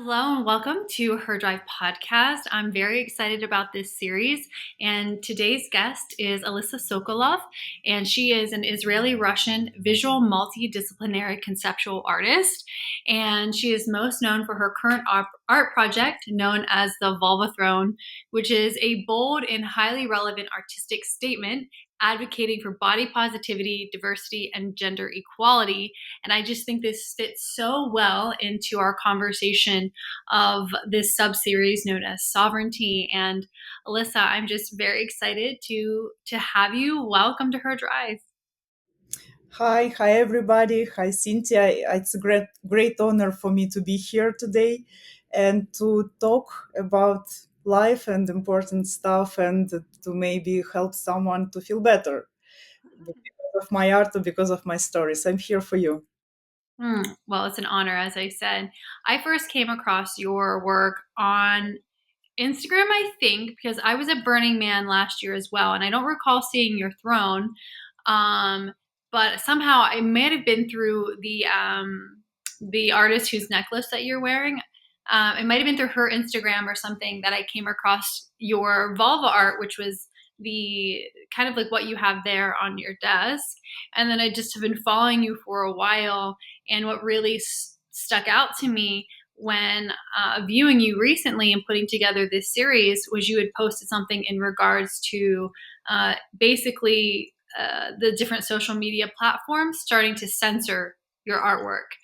Hello and welcome to Her Drive podcast. I'm very excited about this series, and today's guest is Alisa Sokolov, and she is an Israeli-Russian visual multidisciplinary conceptual artist, and she is most known for her current art project known as the Vulva Throne, which is a bold and highly relevant artistic statement advocating for body positivity, diversity, and gender equality. And I just think this fits so well into our conversation of this sub-series known as sovereignty. And Alyssa, I'm just very excited to have you. Welcome to Her Drive. Hi everybody. Hi Cynthia. It's a great honor for me to be here today and to talk about life and important stuff and to maybe help someone to feel better because of my art or because of my stories. I'm here for you. Well, it's an honor, as I said. I first came across your work on Instagram, I think, because I was at Burning Man last year as well, and I don't recall seeing your throne. Um, but somehow I may have been through the artist whose necklace that you're wearing. It might have been through her Instagram or something that I came across your vulva art, which was the kind of like what you have there on your desk. And then I just have been following you for a while. And what really stuck out to me when viewing you recently and putting together this series was you had posted something in regards to basically the different social media platforms starting to censor your artwork.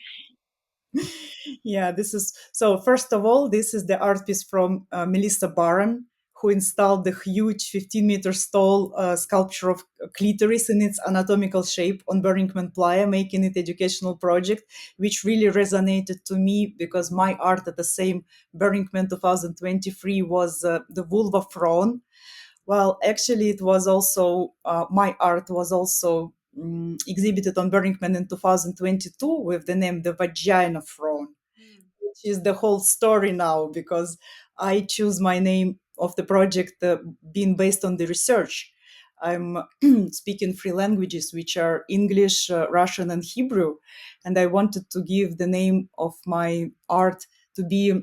Yeah, this is so. First of all, this is the art piece from Melissa Barron, who installed the huge 15 meters tall sculpture of clitoris in its anatomical shape on Burning Man Playa, making it educational project, which really resonated to me because my art at the same Burning Man 2023 was the vulva throne. Well, actually, it was also my art was also exhibited on Burning Man in 2022 with the name the Vagina Throne, which is the whole story now because I choose my name of the project being based on the research. I'm speaking three languages, which are English, Russian, and Hebrew, and I wanted to give the name of my art to be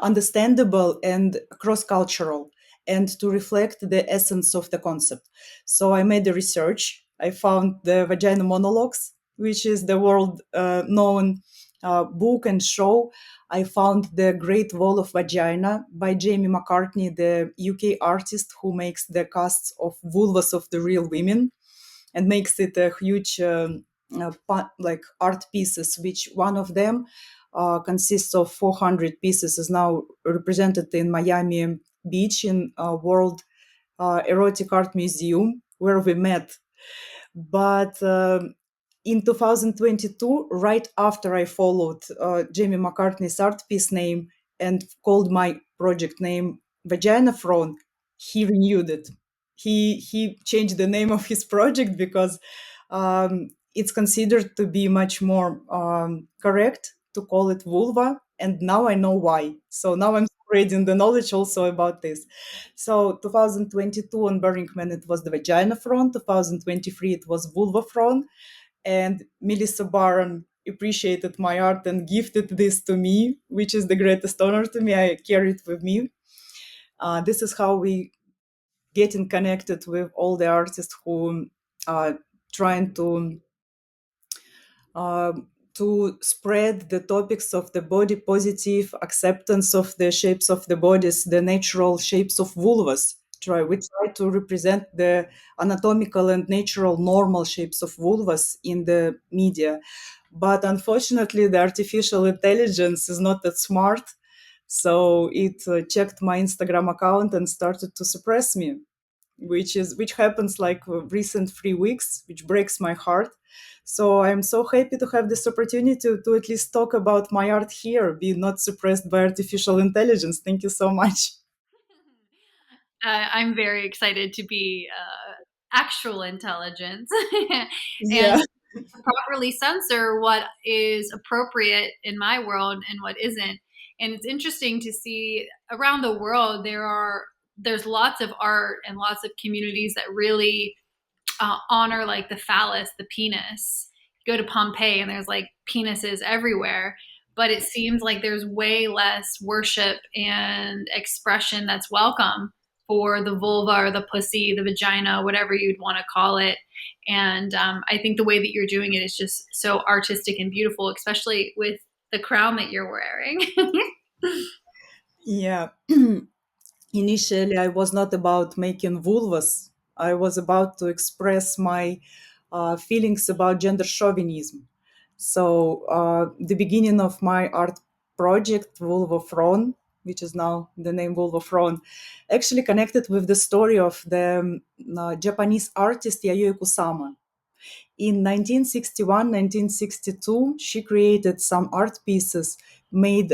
understandable and cross-cultural and to reflect the essence of the concept. So I made the research. I found the Vagina Monologues, which is the world known book and show. I found The Great Wall of Vagina by Jamie McCartney, the UK artist who makes the casts of vulvas of the real women and makes it a huge like art pieces, which one of them consists of 400 pieces, is now represented in Miami Beach in World Erotic Art Museum, where we met. But in 2022, right after I followed Jamie McCartney's art piece name and called my project name Vagina Throne, he renewed it. He changed the name of his project because it's considered to be much more correct to call it vulva, and now I know why. So now I'm spreading the knowledge also about this. So 2022 on Burning Man it was the Vagina Throne, 2023 it was Vulva Throne, and Melissa Barron appreciated my art and gifted this to me, which is the greatest honor to me. I carry it with me. This is how we getting connected with all the artists who are trying uh, to spread the topics of the body positive acceptance of the shapes of the bodies, the natural shapes of vulvas. We try to represent the anatomical and natural normal shapes of vulvas in the media. But unfortunately, the artificial intelligence is not that smart. So it checked my Instagram account and started to suppress me, which happens like recent 3 weeks, which breaks my heart. So I'm so happy to have this opportunity to at least talk about my art here, be not suppressed by artificial intelligence. Thank you so much. I'm very excited to be actual intelligence and Yeah. properly censor what is appropriate in my world and what isn't. And it's interesting to see around the world there's lots of art and lots of communities that really honor like the phallus, the penis. You go to Pompeii and there's like penises everywhere. but it seems like there's way less worship and expression that's welcome for the vulva or the pussy, the vagina, whatever you'd want to call it. And I think the way that you're doing it is just so artistic and beautiful, especially with the crown that you're wearing. Yeah. Initially, I was not about making vulvas. I was about to express my feelings about gender chauvinism. So, the beginning of my art project, Vulva Fron, which is now the name Vulva Fron, actually connected with the story of the Japanese artist Yayoi Kusama. In 1961, 1962, she created some art pieces made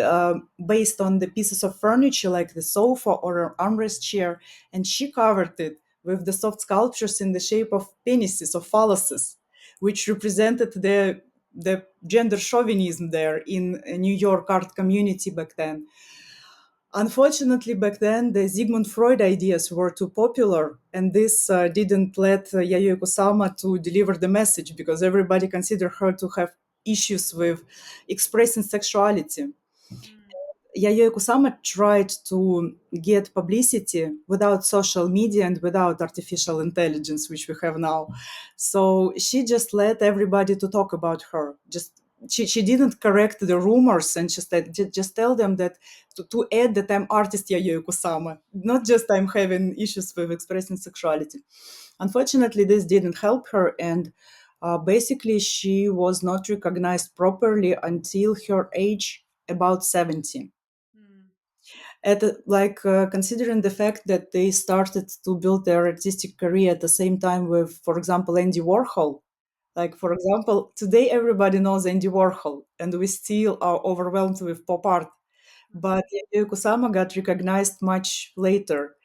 based on the pieces of furniture like the sofa or an armrest chair, and she covered it with the soft sculptures in the shape of penises or phalluses, which represented the gender chauvinism there in a New York art community back then. Unfortunately, back then, the Sigmund Freud ideas were too popular, and this didn't let Yayoi Kusama to deliver the message because everybody considered her to have issues with expressing sexuality. Yayoi Kusama tried to get publicity without social media and without artificial intelligence, which we have now. So she just let everybody to talk about her. Just she didn't correct the rumors, and she said just tell them that to add that I'm artist Yayoi Kusama, not just I'm having issues with expressing sexuality. Unfortunately, this didn't help her, and basically she was not recognized properly until her age about 70 considering the fact that they started to build their artistic career at the same time with, for example, Andy Warhol. Like, for example, today everybody knows Andy Warhol, and we still are overwhelmed with pop art. But Yayoi Kusama got recognized much later,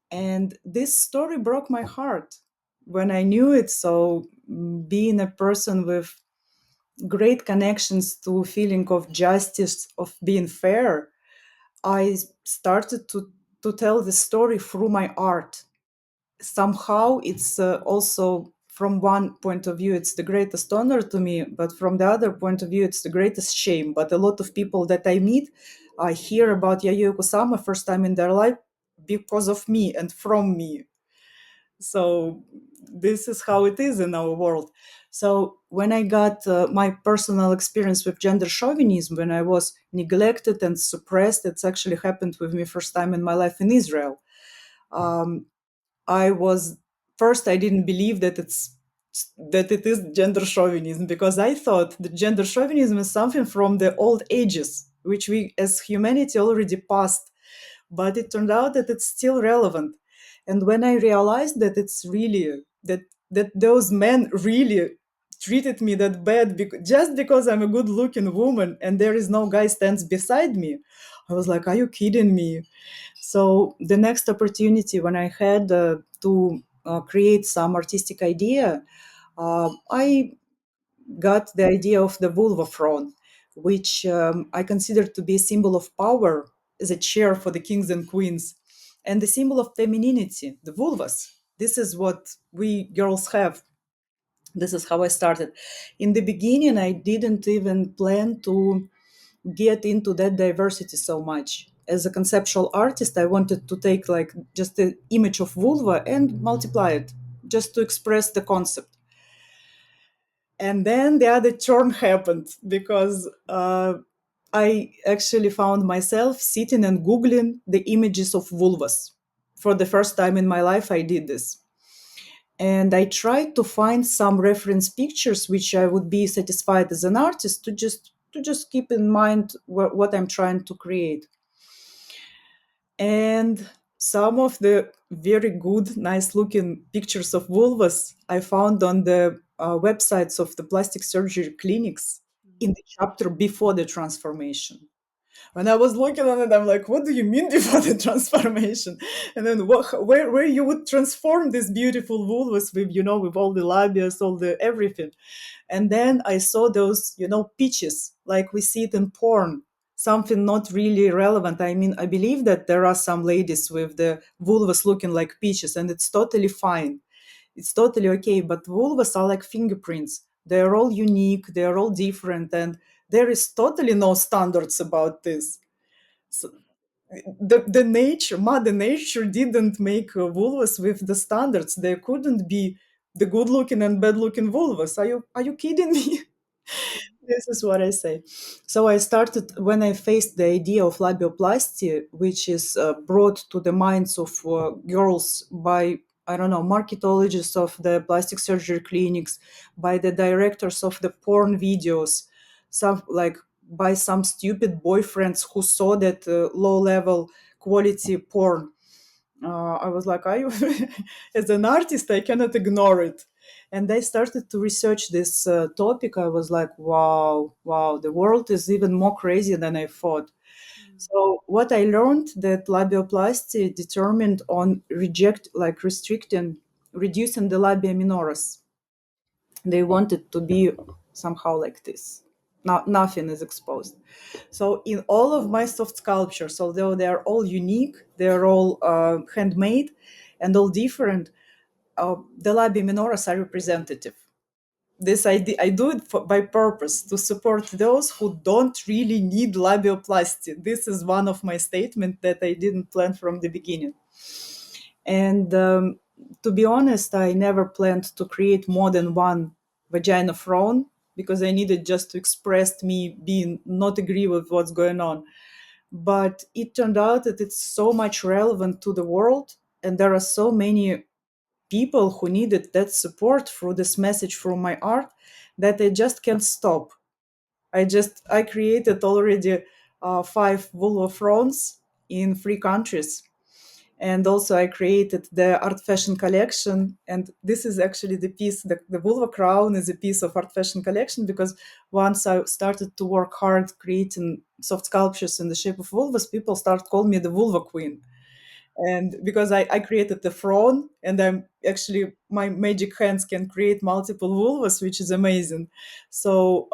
and this story broke my heart when I knew it. So, being a person with great connections to feeling of justice, of being fair, I started to tell the story through my art. Somehow, it's also from one point of view, it's the greatest honor to me, but from the other point of view, it's the greatest shame. But a lot of people that I meet, I hear about Yayoi Kusama first time in their life because of me and from me. So this is how it is in our world. So when I got my personal experience with gender chauvinism, when I was neglected and suppressed, it's actually happened with me first time in my life in Israel. um, I was first, I didn't believe that it is gender chauvinism, because I thought that gender chauvinism is something from the old ages which we as humanity already passed, but it turned out that it's still relevant. And when I realized that it's really that those men really treated me that bad just because I'm a good looking woman and there is no guy stands beside me, I was like, are you kidding me? So the next opportunity when I had to create some artistic idea, I got the idea of the vulva throne, which I consider to be a symbol of power, as a chair for the kings and queens, and the symbol of femininity, the vulvas. This is what we girls have. This is how I started. In the beginning, I didn't even plan to get into that diversity so much. As a conceptual artist, I wanted to take like just the image of vulva and multiply it just to express the concept. And then the other turn happened because I actually found myself sitting and Googling the images of vulvas. For the first time in my life, I did this. And I tried to find some reference pictures which I would be satisfied as an artist to just keep in mind what I'm trying to create. And some of the very good, nice looking pictures of vulvas I found on the websites of the plastic surgery clinics in the chapter before the transformation. When I was looking on it, I'm like, what do you mean before the transformation? And then where you would transform these beautiful vulvas with, with all the labias, all the everything. And then I saw those, peaches, like we see it in porn, something not really relevant. I mean, I believe that there are some ladies with the vulvas looking like peaches, and it's totally fine. It's totally okay. But vulvas are like fingerprints. They're all unique, they're all different, and there is totally no standards about this. So the nature, mother nature didn't make vulvas with the standards. There couldn't be the good looking and bad looking vulvas. Are you kidding me? This is what I say. So I started when I faced the idea of labioplasty, which is brought to the minds of girls by, I don't know, marketologists of the plastic surgery clinics, by the directors of the porn videos, some like by some stupid boyfriends who saw that low level quality porn. I was like, I, as an artist, I cannot ignore it. And I started to research this topic. I was like, wow, wow, the world is even more crazy than I thought. So what I learned that labioplasty determined on restricting, reducing the labia minoris. They wanted to be somehow like this. Nothing is exposed. So in all of my soft sculptures, although they are all unique, they're all handmade and all different, the labia minoris are representative. This I do it by purpose to support those who don't really need labioplasty. This is one of my statements that I didn't plan from the beginning. And to be honest, I never planned to create more than one vagina throne because I needed just to express me being not agree with what's going on. But it turned out that it's so much relevant to the world, and there are so many people who needed that support through this message through my art that I just can't stop. I created already 5 vulva thrones in 3 countries, and also I created the art fashion collection. And this is actually the piece, the vulva crown is a piece of art fashion collection, because once I started to work hard creating soft sculptures in the shape of vulvas, people start calling me the vulva queen. And because I created the throne, and I'm actually, my magic hands can create multiple vulvas, which is amazing. So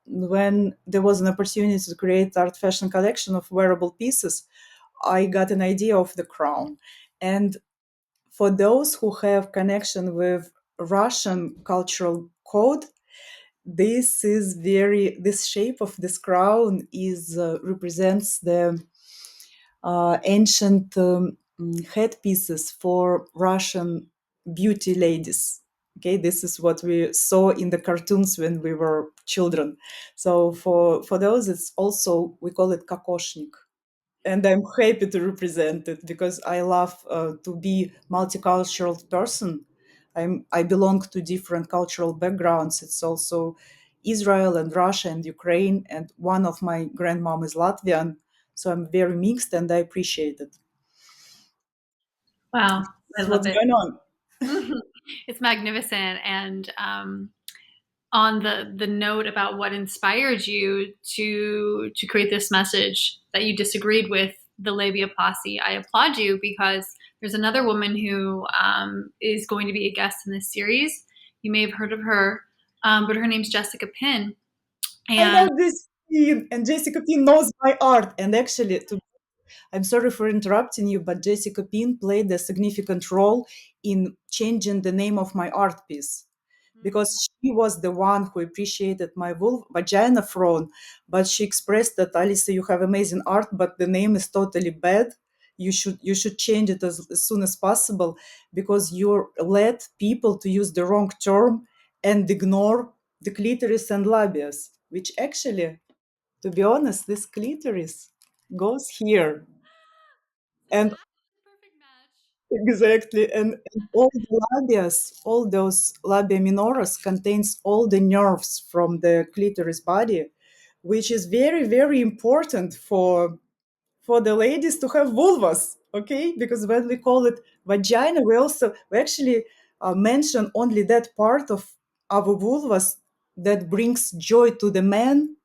when there was an opportunity to create art fashion collection of wearable pieces, I got an idea of the crown. And for those who have connection with Russian cultural code, this shape of this crown is represents the ancient headpieces for Russian beauty ladies. Okay, this is what we saw in the cartoons when we were children. So for those, it's also, we call it kokoshnik, and I'm happy to represent it because I love to be multicultural person. I belong to different cultural backgrounds. It's also Israel and Russia and Ukraine, and one of my grandmom is Latvian, so I'm very mixed and I appreciate it. Wow, I This is love what's it. going on. It's magnificent. And on the note about what inspired you to create this message that you disagreed with the labiaplasty, I applaud you because there's another woman who is going to be a guest in this series. You may have heard of her, but her name's Jessica Pin. I And love this scene, and Jessica P knows my art. And actually, I'm sorry for interrupting you, but Jessica Pin played a significant role in changing the name of my art piece, because she was the one who appreciated my vagina throne, but she expressed that, Alisa, you have amazing art, but the name is totally bad. You should change it as soon as possible, because you led people to use the wrong term and ignore the clitoris and labias, which actually, to be honest, this clitoris goes here. And perfect match. exactly, and all the labias, all those labia minoris contains all the nerves from the clitoris body, which is very, very important for the ladies to have vulvas, okay? Because when we call it vagina, we actually mention only that part of our vulvas that brings joy to the man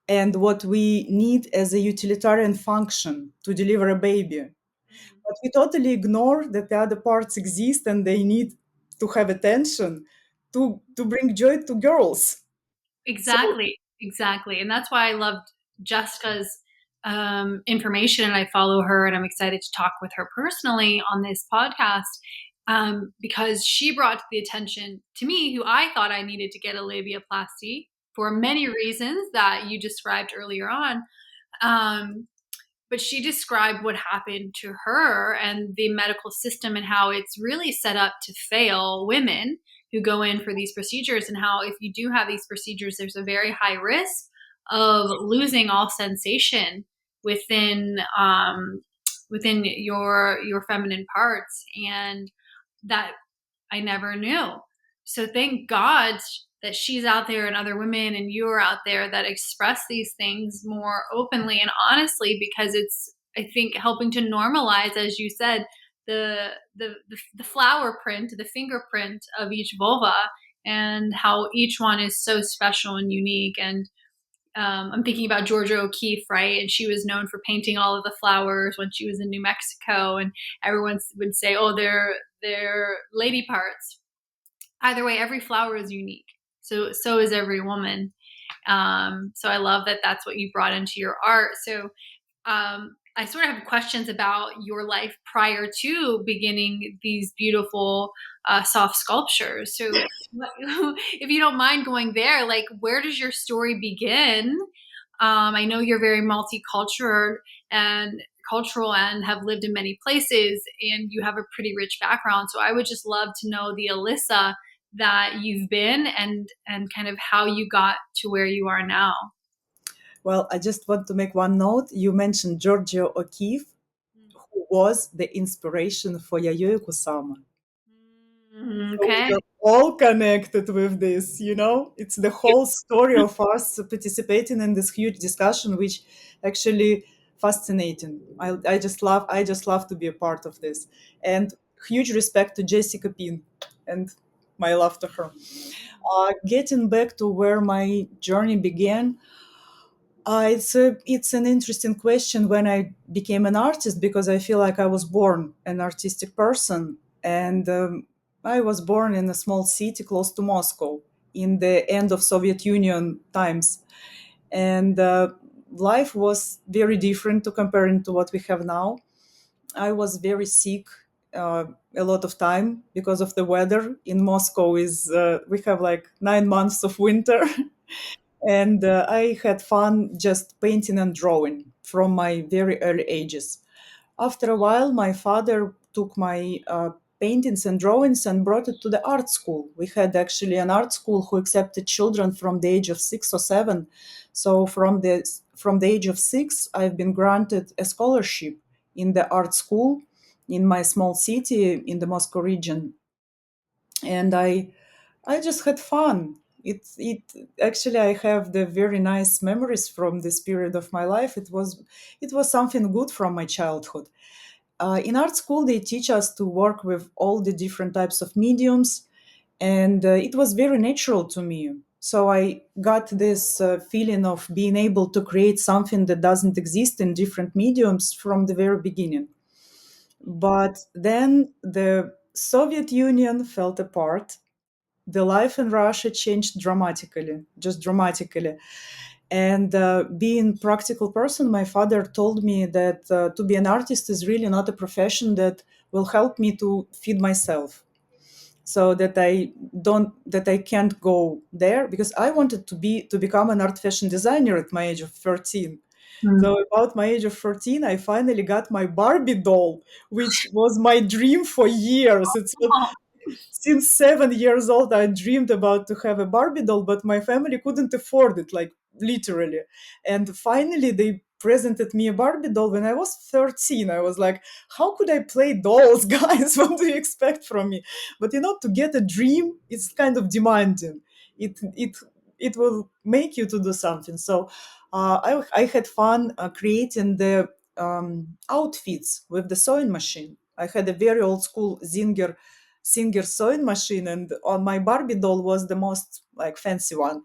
and what we need as a utilitarian function to deliver a baby. But we totally ignore that the other parts exist and they need to have attention to bring joy to girls. So Exactly, exactly. And that's why I loved Jessica's information, and I follow her, and I'm excited to talk with her personally on this podcast because she brought to the attention to me who I thought I needed to get a labiaplasty. for many reasons that you described earlier on. Um, but she described what happened to her and the medical system and how it's really set up to fail women who go in for these procedures, and how if you do have these procedures, there's a very high risk of losing all sensation within within your feminine parts, and that I never knew. So thank God that she's out there and other women and you're out there that express these things more openly and honestly, because it's, I think, helping to normalize, as you said, the flower print, the fingerprint of each vulva, and how each one is so special and unique. And I'm thinking about Georgia O'Keeffe, right? And she was known for painting all of the flowers when she was in New Mexico, and everyone would say, "Oh, they're lady parts." Either way, every flower is unique. So is every woman. So I love that that's what you brought into your art. So I sort of have questions about your life prior to beginning these beautiful soft sculptures. So if you don't mind going there, like, where does your story begin? I know you're very multicultural and cultural and have lived in many places, and you have a pretty rich background. So I would just love to know the Alisa that you've been, and kind of how you got to where you are now. Well, I just want to make one note. You mentioned Georgia O'Keeffe, who was the inspiration for Yayoi Kusama. So we Okay. are all connected with this, you know? It's the whole story of us participating in this huge discussion, which actually fascinating. I just love to be a part of this. And huge respect to Jessica Pin and my love to her. Getting back to where my journey began, it's an interesting question when I became an artist, because I feel like I was born an artistic person, and I was born in a small city close to Moscow in the end of Soviet Union times, and life was very different to comparing to what we have now. I was very sick uh, a lot of time because of the weather in Moscow. Is We have like 9 months of winter. And I had fun just painting and drawing from my very early ages. After a while, my father took my paintings and drawings and brought it to the art school. We had actually an art school who accepted children from the age of 6 or 7. So from the age of 6, I've been granted a scholarship in the art school in my small city in the Moscow region, and I just had fun. It actually, I have the very nice memories from this period of my life. It was something good from my childhood. In art school, they teach us to work with all the different types of mediums, and it was very natural to me. So I got this feeling of being able to create something that doesn't exist in different mediums from the very beginning. But then the Soviet Union fell apart. The life in Russia changed dramatically, just dramatically. And being practical person, my father told me that to be an artist is really not a profession that will help me to feed myself. So that I can't go there, because I wanted to become an art fashion designer at my age of 13. So about my age of 14, I finally got my Barbie doll, which was my dream for years. Since 7 years old, I dreamed about to have a Barbie doll, but my family couldn't afford it, like literally. And finally, they presented me a Barbie doll when I was 13. I was like, how could I play dolls, guys? What do you expect from me? But to get a dream, it's kind of demanding. It will make you to do something. So I had fun creating the outfits with the sewing machine. I had a very old school Singer sewing machine, and on my Barbie doll was the most like fancy one.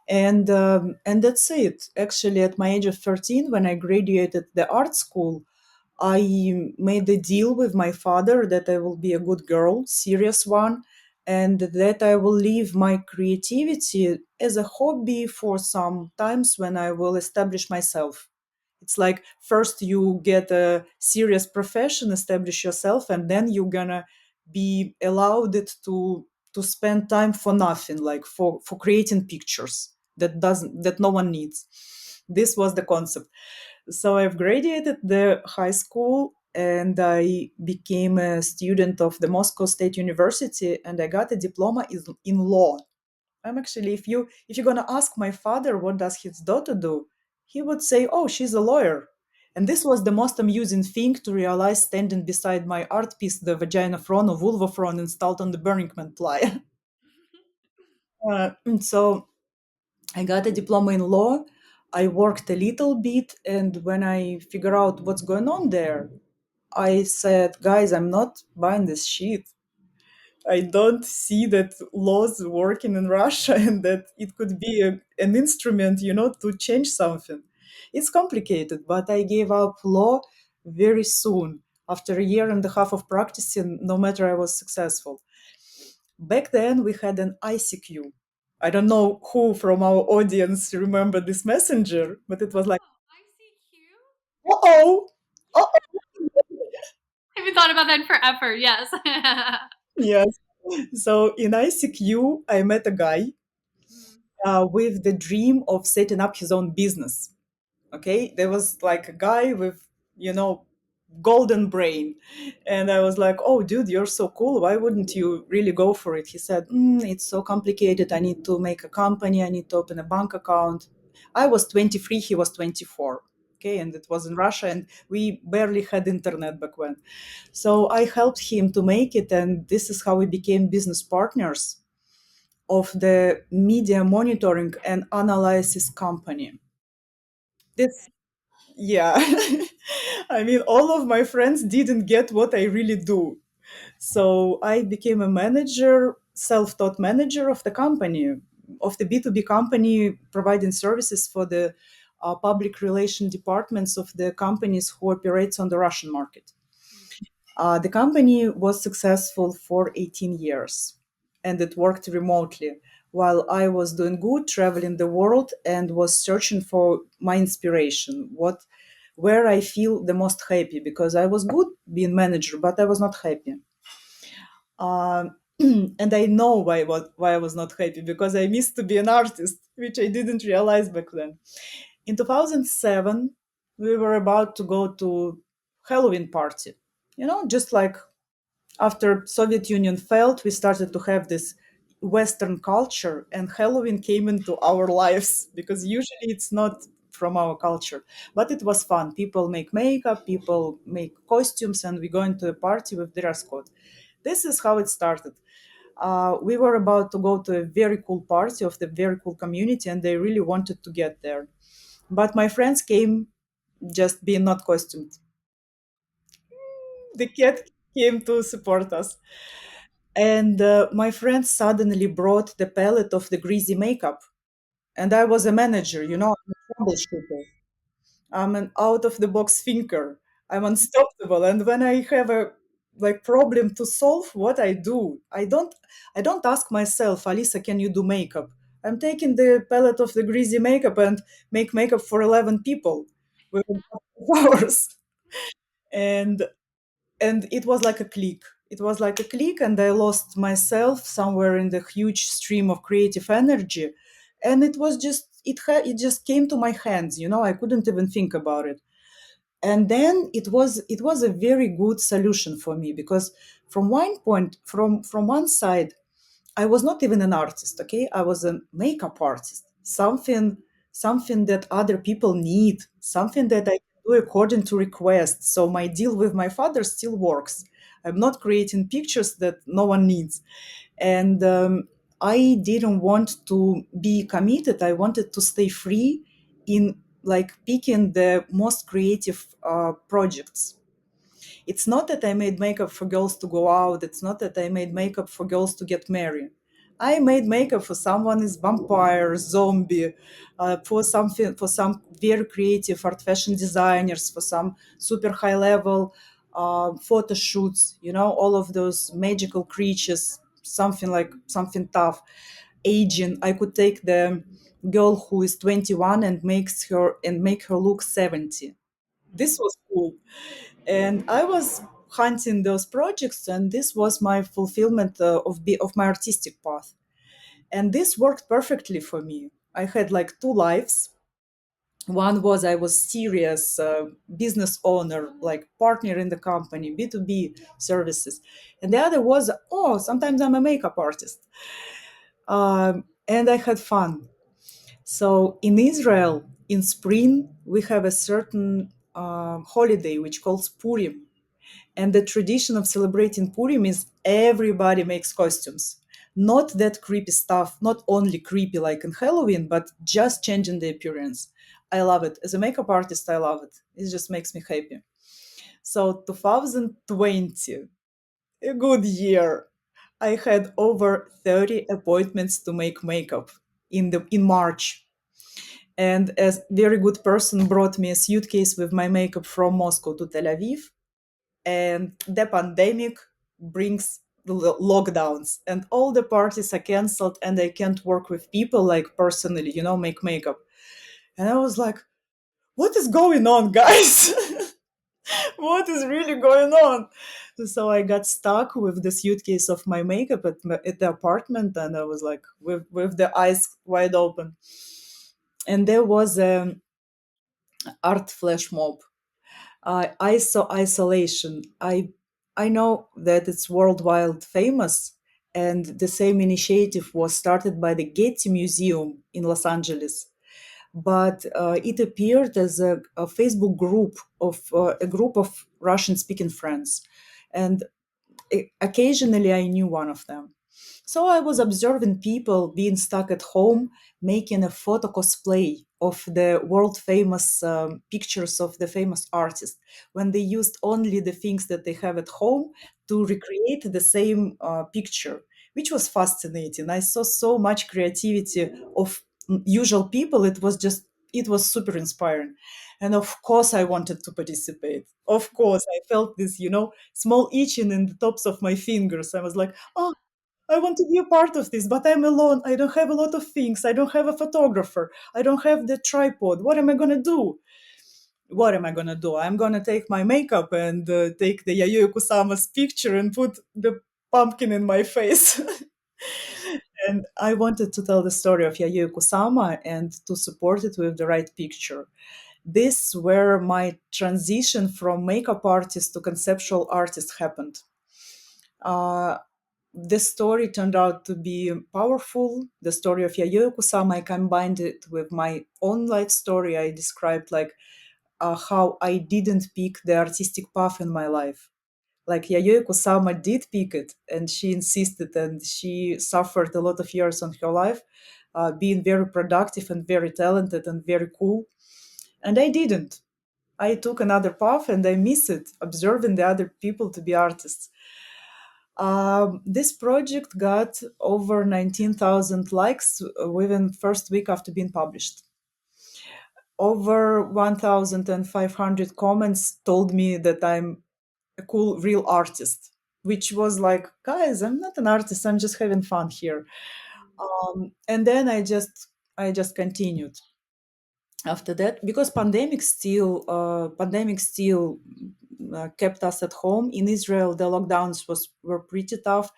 And that's it. Actually, at my age of 13, when I graduated the art school, I made a deal with my father that I will be a good girl, serious one, and that I will leave my creativity as a hobby for some times when I will establish myself. It's like first you get a serious profession, establish yourself, and then you're gonna be allowed it to spend time for nothing, like for creating pictures that no one needs. This was the concept. So I've graduated the high school and I became a student of the Moscow State University and I got a diploma in law. I'm actually, if you're gonna ask my father what does his daughter do, he would say, "Oh, she's a lawyer." And this was the most amusing thing to realize standing beside my art piece, the vagina throne or vulva throne installed on the Burning Man ply. And so I got a diploma in law. I worked a little bit, and when I figure out what's going on there, I said, "Guys, I'm not buying this shit. I don't see that laws working in Russia and that it could be an instrument, to change something. It's complicated, but I gave up law very soon. After a year and a half of practicing, no matter I was successful. Back then, we had an ICQ. I don't know who from our audience remember this messenger, but it was like, Oh, ICQ? uh-oh, oh, I haven't thought about that in forever. Yes. yes. So in ICQ, I met a guy Mm. with the dream of setting up his own business. Okay, there was like a guy with, you know, golden brain, and I was like, "Oh, dude, you're so cool. Why wouldn't you really go for it?" He said, "It's so complicated. I need to make a company. I need to open a bank account." I was 23. He was 24. Okay, and it was in Russia, and we barely had internet back then. So I helped him to make it, and this is how we became business partners of the media monitoring and analysis company. This, Okay. yeah. I mean, all of my friends didn't get what I really do. So I became a manager, self taught manager of the company, of the B2B company, providing services for the public relation departments of the companies who operates on the Russian market. Mm. The company was successful for 18 years and it worked remotely while I was doing good, traveling the world, and was searching for my inspiration, where I feel the most happy because I was good being manager, but I was not happy. And I know why I was not happy because I missed to be an artist, which I didn't realize back then. In 2007, we were about to go to Halloween party. Just like after Soviet Union failed, we started to have this Western culture, and Halloween came into our lives because usually it's not from our culture. But it was fun. People make makeup, people make costumes, and we go into a party with dress code. This is how it started. We were about to go to a very cool party of the very cool community, and they really wanted to get there. But my friends came just being not costumed. The cat came to support us. And my friend suddenly brought the palette of the greasy makeup. And I was a manager, I'm a troubleshooter. I'm an out of the box thinker. I'm unstoppable. And when I have a problem to solve, what I do, I don't ask myself, Alisa, can you do makeup? I'm taking the palette of the greasy makeup and make makeup for 11 people within a couple of hours. And it was like a click. It was like a click, and I lost myself somewhere in the huge stream of creative energy. And it was just it just came to my hands. I couldn't even think about it. And then it was a very good solution for me because from one side I was not even an artist, okay? I was a makeup artist. Something that other people need, something that I can do according to request. So my deal with my father still works. I'm not creating pictures that no one needs. And I didn't want to be committed. I wanted to stay free in picking the most creative projects. It's not that I made makeup for girls to go out. It's not that I made makeup for girls to get married. I made makeup for someone is vampire, zombie, for some very creative art fashion designers, for some super high level photo shoots. All of those magical creatures, something tough, aging. I could take the girl who is 21 and make her look 70. This was cool, and I was hunting those projects, and this was my fulfillment of my artistic path. And this worked perfectly for me. I had like two lives. One was I was serious business owner, like partner in the company, B2B services. And the other was, oh, sometimes I'm a makeup artist. And I had fun. So in Israel, in spring, we have a certain holiday which calls Purim. And the tradition of celebrating Purim is everybody makes costumes. Not that creepy stuff, not only creepy like in Halloween, but just changing the appearance. I love it. As a makeup artist, I love it. It just makes me happy. So 2020, a good year. I had over 30 appointments to make makeup in March. And a very good person brought me a suitcase with my makeup from Moscow to Tel Aviv, and the pandemic brings the lockdowns and all the parties are canceled and I can't work with people like personally, make makeup. And I was like, what is going on, guys? What is really going on? So I got stuck with the suitcase of my makeup at the apartment, and I was like with the eyes wide open. And there was a art flash mob. ISO isolation. I know that it's worldwide famous, and the same initiative was started by the Getty Museum in Los Angeles. But it appeared as a Facebook group of a group of Russian-speaking friends, and occasionally I knew one of them. So I was observing people being stuck at home, making a photo cosplay of the world famous pictures of the famous artist, when they used only the things that they have at home to recreate the same picture, which was fascinating. I saw so much creativity of usual people. It was super inspiring. And of course, I wanted to participate. Of course, I felt this, small itching in the tops of my fingers. I was like, oh, I want to be a part of this, but I'm alone. I don't have a lot of things. I don't have a photographer. I don't have the tripod. What am I going to do? What am I going to do? I'm going to take my makeup and take the Yayoi Kusama's picture and put the pumpkin in my face. And I wanted to tell the story of Yayoi Kusama and to support it with the right picture. This where my transition from makeup artist to conceptual artist happened. Uh, this story turned out to be powerful. The story of Yayoi Kusama, I combined it with my own life story. I described like how I didn't pick the artistic path in my life. Like Yayoi Kusama did pick it, and she insisted, and she suffered a lot of years on her life, being very productive and very talented and very cool. And I didn't. I took another path, and I miss it, observing the other people to be artists. This project got over 19,000 likes within first week after being published. Over 1,500 comments told me that I'm a cool real artist, which was like, guys, I'm not an artist. I'm just having fun here. And then I just continued after that because pandemic still kept us at home. In Israel, the lockdowns were pretty tough,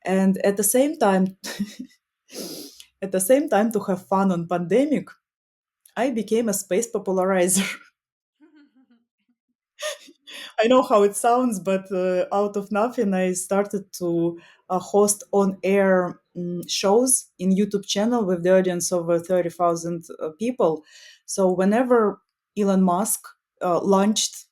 and at the same time to have fun on pandemic, I became a space popularizer. I know how it sounds, but out of nothing, I started to host on-air shows in YouTube channel with the audience over 30,000 people. So whenever Elon Musk launched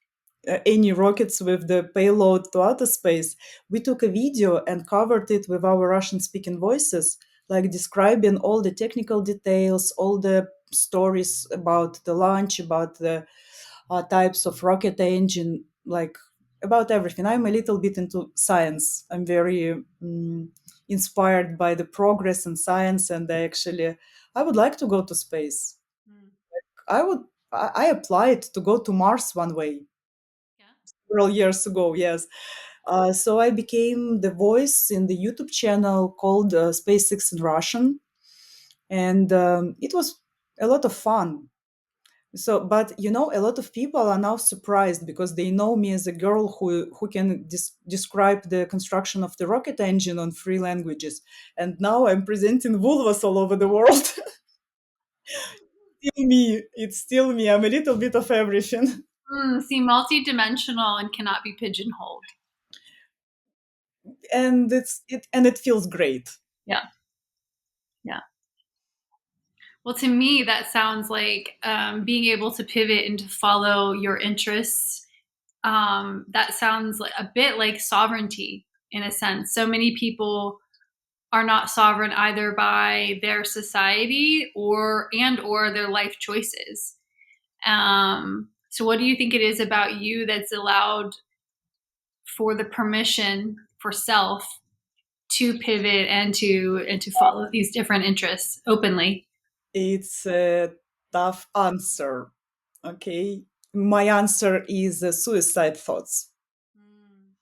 any rockets with the payload to outer space, we took a video and covered it with our Russian-speaking voices, like describing all the technical details, all the stories about the launch, about the types of rocket engine, like about everything. I'm a little bit into science. I'm very inspired by the progress in science, and I would like to go to space. Mm. I would. I applied to go to Mars one way Yeah. several years ago. Yes, so I became the voice in the YouTube channel called SpaceX in Russian, and it was a lot of fun. So, but a lot of people are now surprised because they know me as a girl who can describe the construction of the rocket engine on three languages, and now I'm presenting vulvas all over the world. Still me. It's still me. I'm a little bit of everything. See, multi-dimensional and cannot be pigeonholed. And it feels great. Yeah, yeah. Well, to me, that sounds like being able to pivot and to follow your interests. That sounds like a bit like sovereignty in a sense. So many people are not sovereign either by their society or their life choices. So, what do you think it is about you that's allowed for the permission for self to pivot and to follow these different interests openly? It's a tough answer. Okay. My answer is suicide thoughts. Mm.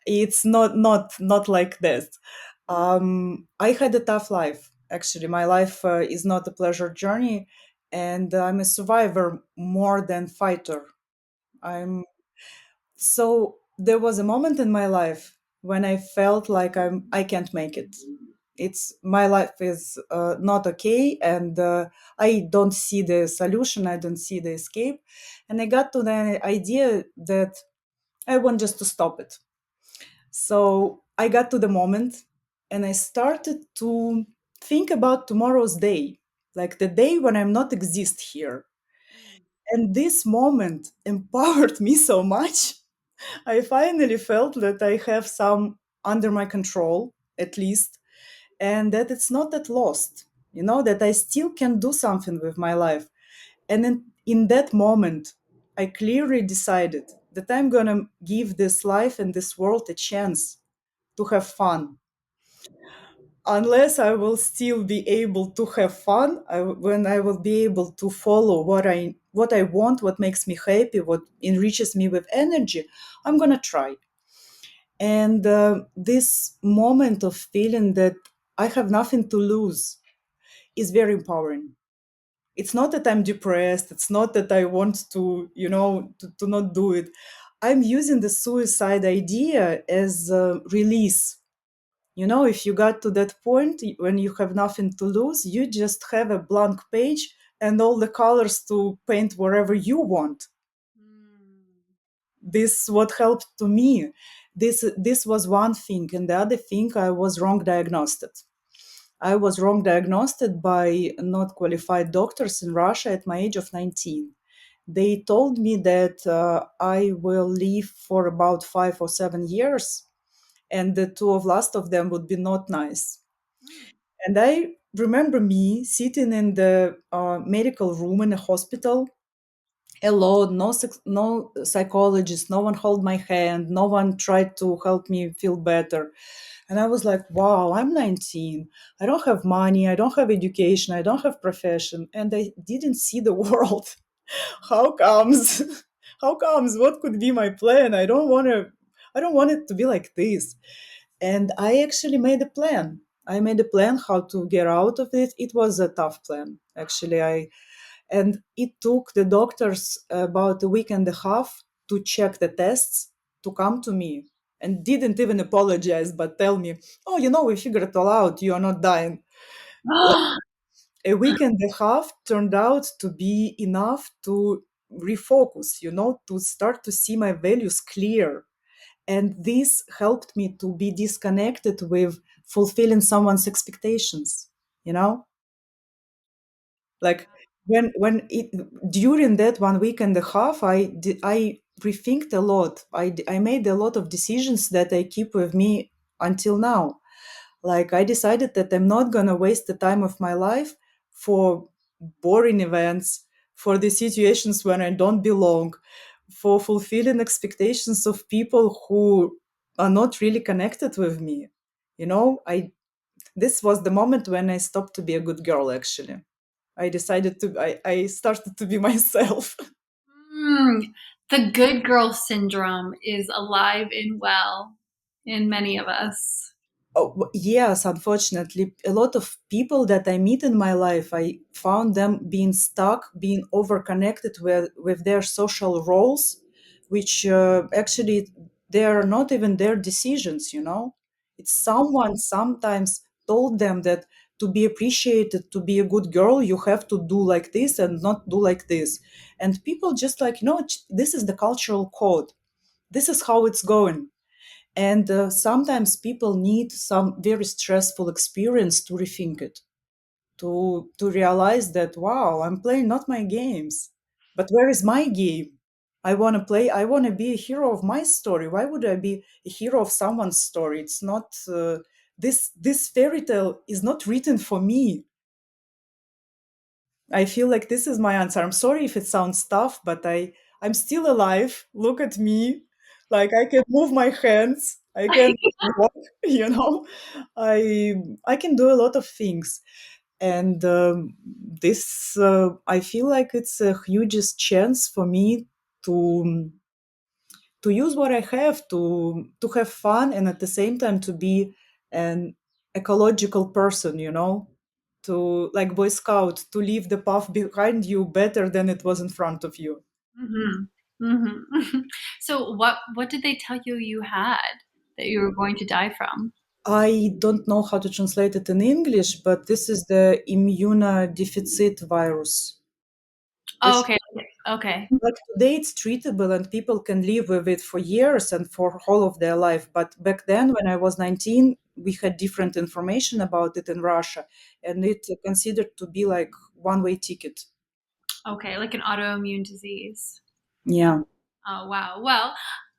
It's not like this. I had a tough life. Actually, my life is not a pleasure journey, and I'm a survivor more than fighter. I'm so there was a moment in my life when I felt like I can't make it. It's my life is not okay, and I don't see the solution. I don't see the escape, and I got to the idea that I want just to stop it. So I got to the moment and I started to think about tomorrow's day, like the day when I'm not exist here. And this moment empowered me so much. I finally felt that I have some under my control, at least, and that it's not that lost, that I still can do something with my life. And in that moment, I clearly decided that I'm going to give this life and this world a chance to have fun. Unless I will still be able to have fun, when I will be able to follow what I want, what makes me happy, what enriches me with energy, I'm gonna try. And this moment of feeling that I have nothing to lose is very empowering. It's not that I'm depressed. It's not that I want to not do it. I'm using the suicide idea as a release. If you got to that point when you have nothing to lose, you just have a blank page and all the colors to paint wherever you want. Mm. This what helped to me. This was one thing, and the other thing, I was wrong diagnosed. I was wrong diagnosed by not qualified doctors in Russia at my age of 19. They told me that I will live for about 5 or 7 years, and the two of last of them would be not nice. Mm. And I remember me sitting in the medical room in a hospital alone, no psychologist, no one hold my hand, no one tried to help me feel better. And I was like, wow, I'm 19. I don't have money. I don't have education. I don't have profession. And I didn't see the world. How comes? How comes? What could be my plan? I don't want it to be like this. And I actually made a plan. I made a plan how to get out of it. It was a tough plan, actually. And it took the doctors about a week and a half to check the tests, to come to me, and didn't even apologize, but tell me, oh, we figured it all out. You are not dying. Like, a week and a half turned out to be enough to refocus, to start to see my values clear. And this helped me to be disconnected with fulfilling someone's expectations, you know like when it during that 1 week and a half, I rethinked a lot. I made a lot of decisions that I keep with me until now. Like, I decided that I'm not going to waste the time of my life for boring events, for the situations when I don't belong, for fulfilling expectations of people who are not really connected with me. I This was the moment when I stopped to be a good girl, actually. I started to be myself. Mm. The good girl syndrome is alive and well in many of us. Oh, yes, unfortunately, a lot of people that I meet in my life, I found them being stuck, being overconnected with their social roles, which actually they are not even their decisions, you know? It's someone sometimes told them that to be appreciated, to be a good girl, you have to do like this and not do like this. And people just like, no, this is the cultural code. This is how it's going, and sometimes people need some very stressful experience to rethink it, to realize that, wow, I'm playing not my games, but where is my game? I want to play. I want to be a hero of my story. Why would I be a hero of someone's story? It's not. This fairy tale is not written for me. I feel like this is my answer. I'm sorry if it sounds tough, but I'm still alive. Look at me. Like I can move my hands. I can walk, you know. I I can do a lot of things. And this I feel like it's a hugest chance for me to to use what I have to have fun and at the same time to be an ecological person, you know, to like Boy Scout, to leave the path behind you better than it was in front of you. Mhm. Mhm. So what did they tell you you had that you were going to die from? I don't know how to translate it in English, but this is the immunodeficit virus. Oh, This okay. Okay. like today it's treatable and people can live with it for years and for whole of their life, but back then when I was 19 we had different information about it in Russia, and it considered to be like one-way ticket. Okay, like an autoimmune disease. Yeah. Oh, wow. Well,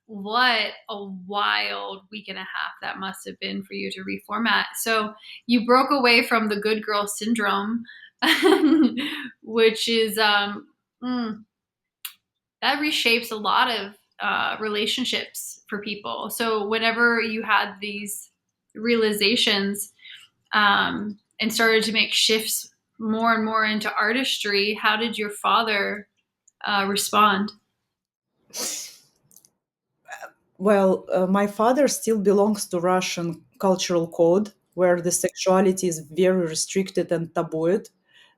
what a wild week and a half that must have been for you to reformat. So you broke away from the good girl syndrome, which is mm, that reshapes a lot of relationships for people. So whenever you had these realizations and started to make shifts more and more into artistry, how did your father respond? Well, my father still belongs to Russian cultural code, where the sexuality is very restricted and tabooed.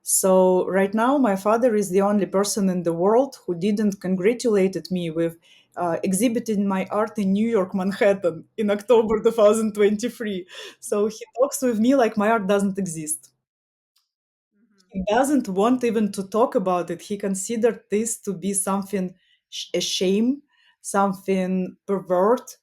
So right now, my father is the only person in the world who didn't congratulated me with exhibiting my art in New York, Manhattan, in October 2023. So he talks with me like my art doesn't exist. He doesn't want even to talk about it. He considered this to be something a shame, something pervert.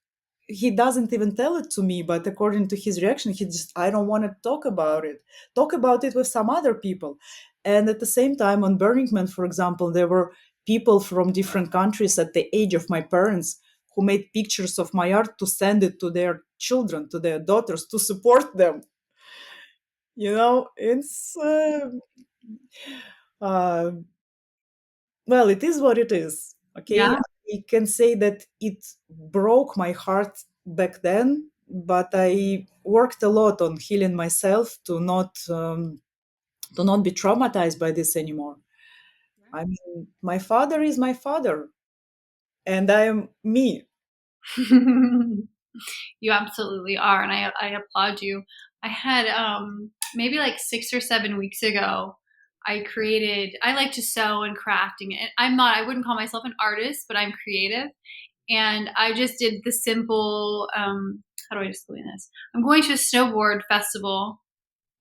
He doesn't even tell it to me, but according to his reaction, he just, I don't want to talk about it. Talk about it with some other people. And at the same time, on Burning Man, for example, there were people from different countries at the age of my parents who made pictures of my art to send it to their children, to their daughters, to support them. You know, it's uh, well, it is what it is. Okay, Yeah. I can say that it broke my heart back then, but I worked a lot on healing myself to not be traumatized by this anymore. I mean, my father is my father, and I am me. You absolutely are, and I applaud you. I had maybe like 6 or 7 weeks ago, I like to sew and craft, and I wouldn't call myself an artist, but I'm creative. And I just did the simple how do I explain this? I'm going to a snowboard festival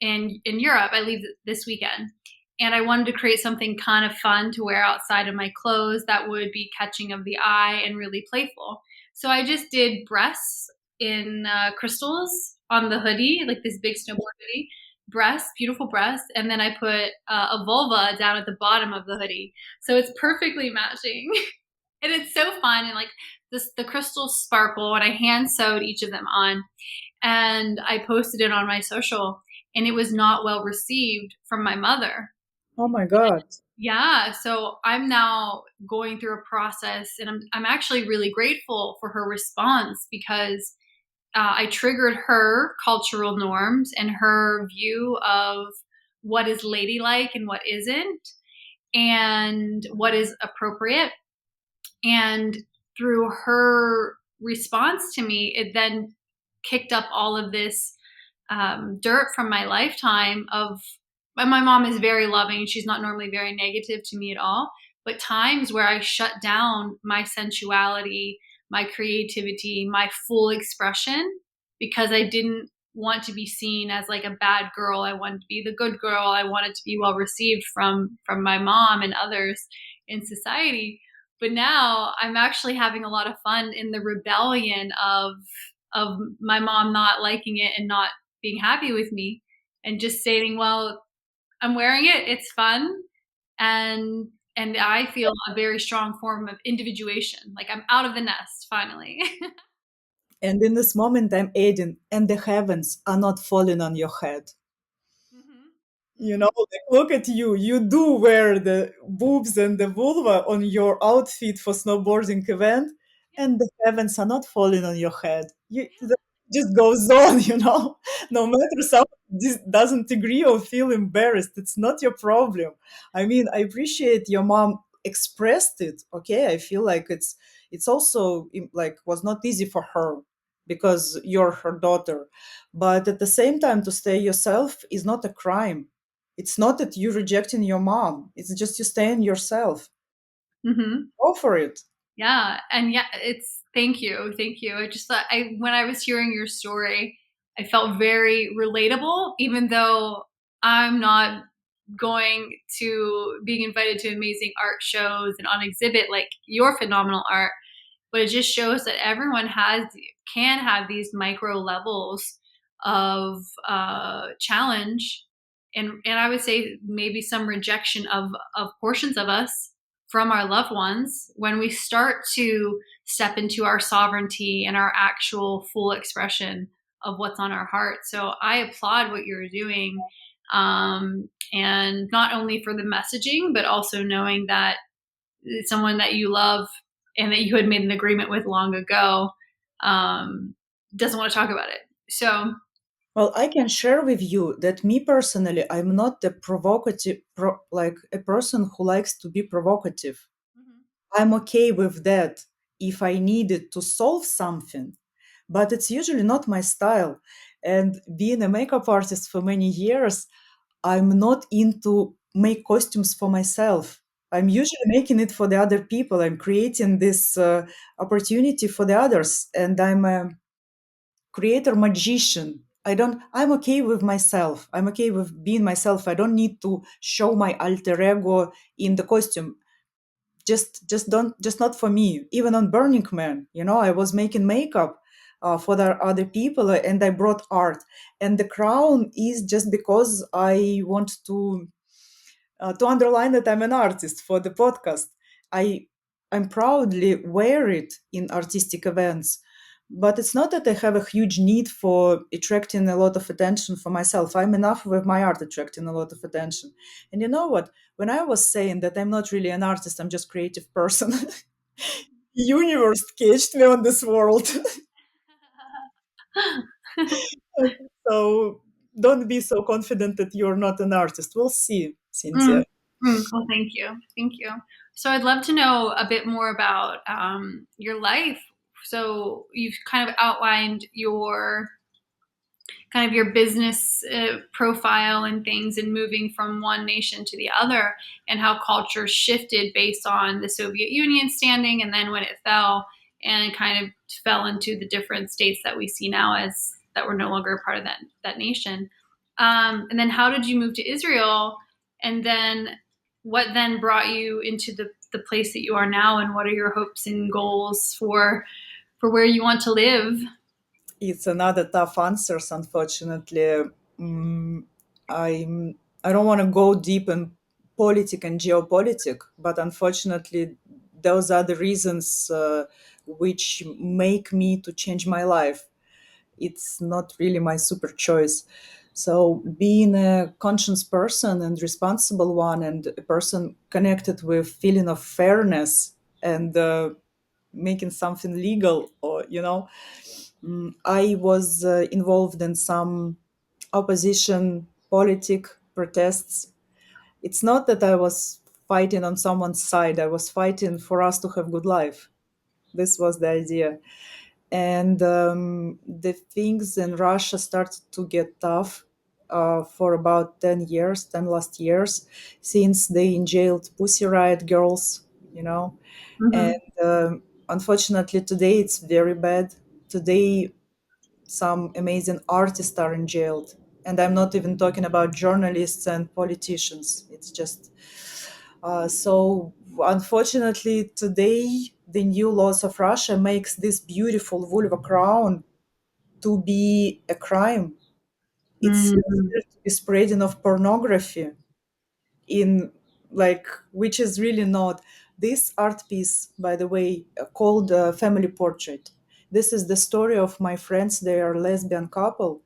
in Europe. I leave this weekend. And I wanted to create something kind of fun to wear outside of my clothes that would be catching of the eye and really playful. So I just did breasts in crystals on the hoodie, like this big snowboard hoodie. Breasts, beautiful breasts, and then I put a vulva down at the bottom of the hoodie. So it's perfectly matching. And it's so fun, and like the crystals sparkle, and I hand sewed each of them on, and I posted it on my social, and it was not well received from my mother. Oh my God. Yeah, so I'm now going through a process, and I'm actually really grateful for her response because I triggered her cultural norms and her view of what is ladylike and what isn't, and what is appropriate. And through her response to me, it then kicked up all of this. dirt from my lifetime of my mom is very loving. She's not normally very negative to me at all, but times where I shut down my sensuality, my creativity, my full expression because I didn't want to be seen as like a bad girl. I wanted to be the good girl. I wanted to be well received from my mom and others in society. But now I'm actually having a lot of fun in the rebellion of my mom not liking it and not being happy with me and just stating, well, I'm wearing it, it's fun, and I feel a very strong form of individuation. Like I'm out of the nest finally. And in this moment, I'm adding, and the heavens are not falling on your head. Mhm. You know, Mhm. like, look at you. You do wear the boobs and the vulva on your outfit for snowboarding event, Yeah. and the heavens are not falling on your head. Yeah. That just goes on, No matter someone doesn't agree or feel embarrassed, it's not your problem. I mean, I appreciate your mom expressed it. Okay, I feel like it's also like was not easy for her because you're her daughter, but at the same time, to stay yourself is not a crime. It's not that you're rejecting your mom. It's just you staying yourself. Mhm. Go for it. Yeah, and yeah, it's thank you, thank you. I just thought I when I was hearing your story, I felt very relatable, even though I'm not going to being invited to amazing art shows and on exhibit like your phenomenal art, but it just shows that everyone has can have these micro levels of challenge, and I would say maybe some rejection of portions of us from our loved ones when we start to step into our sovereignty and our actual full expression of what's on our heart. So I applaud what you're doing, and not only for the messaging but also knowing that someone that you love and that you had made an agreement with long ago um, doesn't want to talk about it. So, Well, I can share with you that me personally, I'm not the provocative, like a person who likes to be provocative. mhm, I'm okay with that if I needed to solve something, but it's usually not my style. And being a makeup artist for many years, I'm not into make costumes for myself. I'm usually making it for the other people. I'm creating this opportunity for the others, and I'm a creator magician. I'm okay with myself. I'm okay with being myself. I don't need to show my alter ego in the costume. Just don't, just not for me. Even on Burning Man, I was making makeup for the other people, and I brought art. And the crown is just because I want to underline that I'm an artist for the podcast. I I'm proudly wear it in artistic events, but it's not that I have a huge need for attracting a lot of attention for myself. I'm enough with my art attracting a lot of attention. And you know what? When I was saying that I'm not really an artist, I'm just creative person. Universe caged me on this world. So don't be so confident that you're not an artist. We'll see, mm, Cynthia. well, thank you. Thank you. So, I'd love to know a bit more about your life. So, you've kind of outlined your kind of your business profile and things and moving from one nation to the other and how culture shifted based on the Soviet Union standing and then when it fell and kind of fell into the different states that we see now as that were no longer a part of that nation. And then how did you move to Israel? And then what then brought you into the place that you are now? And what are your hopes and goals for where you want to live? It's another tough answers, unfortunately. Mm, I'm, I don't want to go deep in politic and geopolitic, but unfortunately, those are the reasons which make me to change my life. It's not really my super choice. So, being a conscious person and responsible one, and a person connected with feeling of fairness and making something legal, or I was involved in some opposition politic protests. It's not that I was fighting on someone's side. I was fighting for us to have good life. This was the idea. And the things in Russia started to get tough for about 10 years, 10 last years, since they jailed Pussy Riot girls, you know. And Mhm. unfortunately, today it's very bad. Today, some amazing artists are in jail. And I'm not even talking about journalists and politicians. It's just so unfortunately today the new laws of Russia makes this beautiful vulva crown to be a crime. It's Mhm. considered to be spreading of pornography in, like, which is really not. This art piece, by the way, called Family Portrait. This is the story of my friends. They are lesbian couple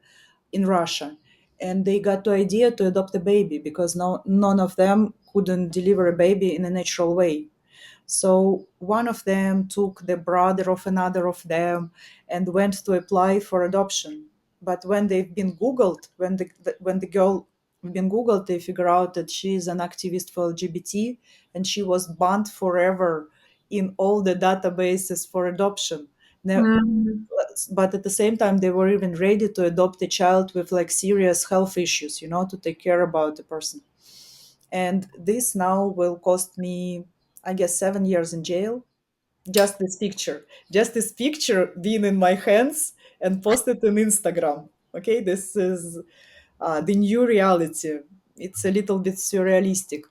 in Russia, and they got the idea to adopt a baby because none of them couldn't deliver a baby in a natural way. So one of them took the brother of another of them and went to apply for adoption. But when they've been Googled, when the girl been Googled, they figure out that she is an activist for LGBT and she was banned forever in all the databases for adoption. Now, Mhm. but at the same time, they were even ready to adopt a child with like serious health issues, to take care about the person. And this now will cost me, I guess, 7 years in jail. Just this picture being in my hands and posted on Instagram. Okay, this is the new reality. It's a little bit surrealistic.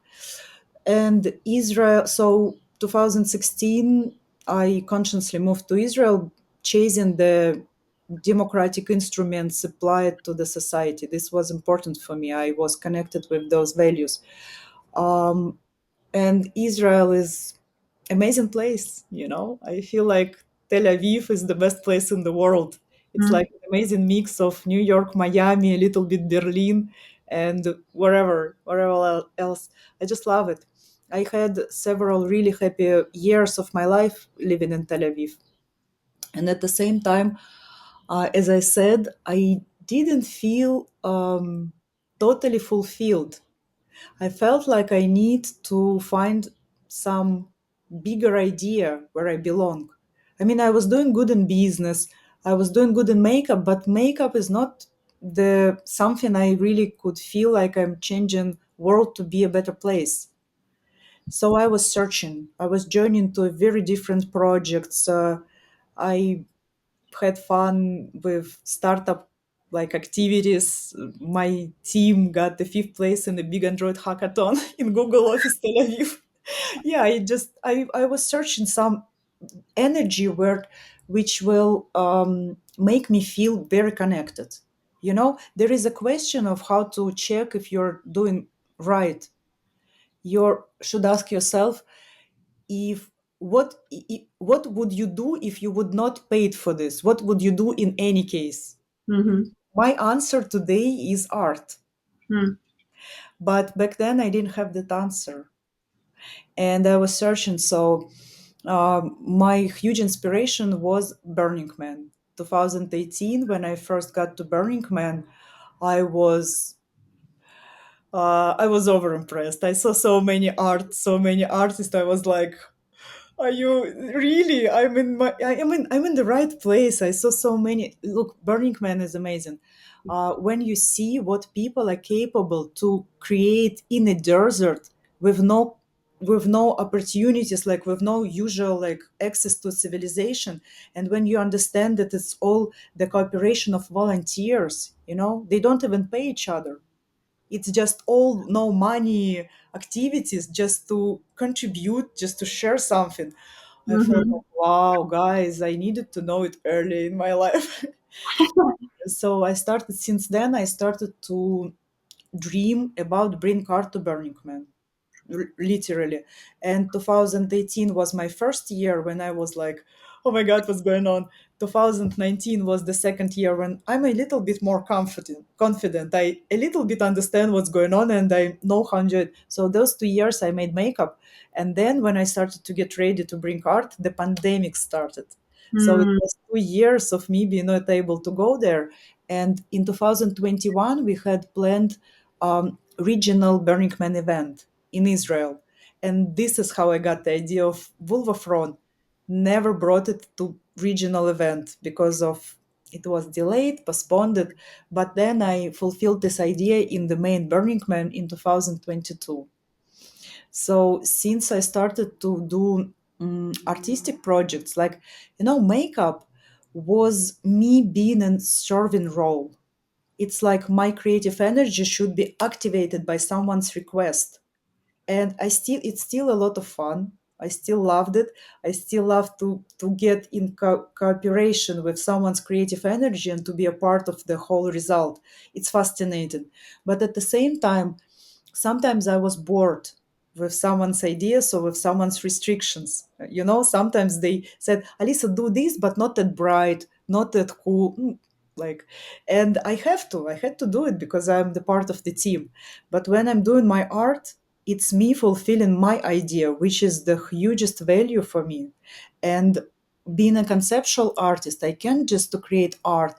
And Israel, so 2016, I consciously moved to Israel, chasing the democratic instruments applied to the society. This was important for me. I was connected with those values. Um, and Israel is amazing place. I feel like Tel Aviv is the best place in the world. It's like an amazing mix of New York, Miami, a little bit Berlin, and wherever else. I just love it. I had several really happy years of my life living in Tel Aviv, and at the same time, as I said, I didn't feel totally fulfilled. I felt like I need to find some bigger idea where I belong. I mean, I was doing good in business, I was doing good in makeup, but makeup is not the something I really could feel like I'm changing world to be a better place. So I was searching. I was joining to a very different projects. I had fun with startup like activities. My team got the fifth place in the big Android hackathon in Google Office Tel Aviv. Yeah, I was searching some energy word which will make me feel very connected. There is a question of how to check if you're doing right. You should ask yourself if what would you do if you would not paid for this? What would you do in any case? Mhm. My answer today is art. Mhm. But back then I didn't have that answer. And I was searching. So my huge inspiration was Burning Man. 2018, when I first got to Burning Man, I was I was over impressed. I saw so many artists. I was like, are you really? I'm in the right place. I saw so many. Look, Burning Man is amazing. When you see what people are capable to create in a desert with no opportunities, like with no usual like access to civilization, and when you understand that it's all the cooperation of volunteers, they don't even pay each other. It's just all no money activities just to contribute, just to share something. I felt Mhm. like, wow, guys, I needed to know it early in my life. So since then, I started to dream about bring art to Burning Man, literally. And 2018 was my first year when I was like, oh my God, what's going on? 2019 was the second year when I'm a little bit more confident. I a little bit understand what's going on and I know how to do it. So those 2 years I made makeup. And then when I started to get ready to bring art, the pandemic started. So it Mhm. was 2 years of me being not able to go there. And in 2021, we had planned regional Burning Man event in Israel. And this is how I got the idea of Vulva. Never brought it to regional event because of it was delayed, postponed, but then I fulfilled this idea in the main Burning Man in 2022. So since I started to do artistic projects, like, makeup was me being in serving role. It's like my creative energy should be activated by someone's request. And it's still a lot of fun. I still loved it. I still love to get in cooperation with someone's creative energy and to be a part of the whole result. It's fascinating. But at the same time, sometimes I was bored with someone's ideas or with someone's restrictions. Sometimes they said, Alisa, do this, but not that bright, not that cool. Like, and I had to do it because I'm the part of the team. But when I'm doing my art, it's me fulfilling my idea, which is the hugest value for me. And being a conceptual artist, I can't just to create art.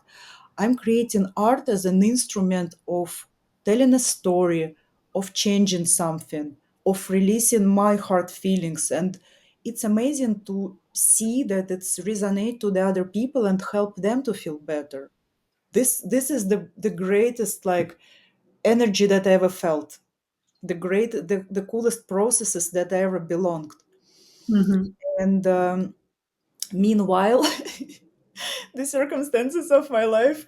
I'm creating art as an instrument of telling a story, of changing something, of releasing my heart feelings. And it's amazing to see that it's resonate to the other people and help them to feel better. This is the greatest like energy that I ever felt. The coolest processes that I ever belonged. Hmm. And meanwhile, the circumstances of my life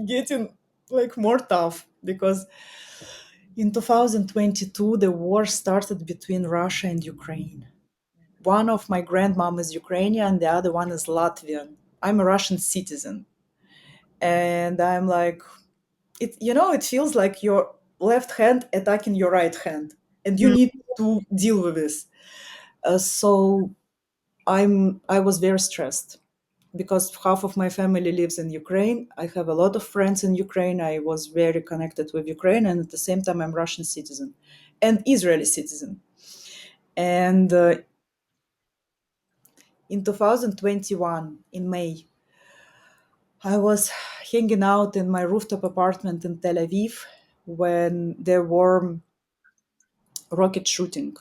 getting like more tough because in 2022 the war started between Russia and Ukraine. One of my grandmom is Ukrainian, the other one is Latvian. I'm a Russian citizen, and I'm like, it feels like your left hand attacking your right hand, and you need to deal with this. So I was very stressed because half of my family lives in Ukraine. I have a lot of friends in Ukraine. I was very connected with Ukraine, and at the same time, I'm Russian citizen and Israeli citizen. And in 2021, in May, I was hanging out in my rooftop apartment in Tel Aviv when there were rocket shooting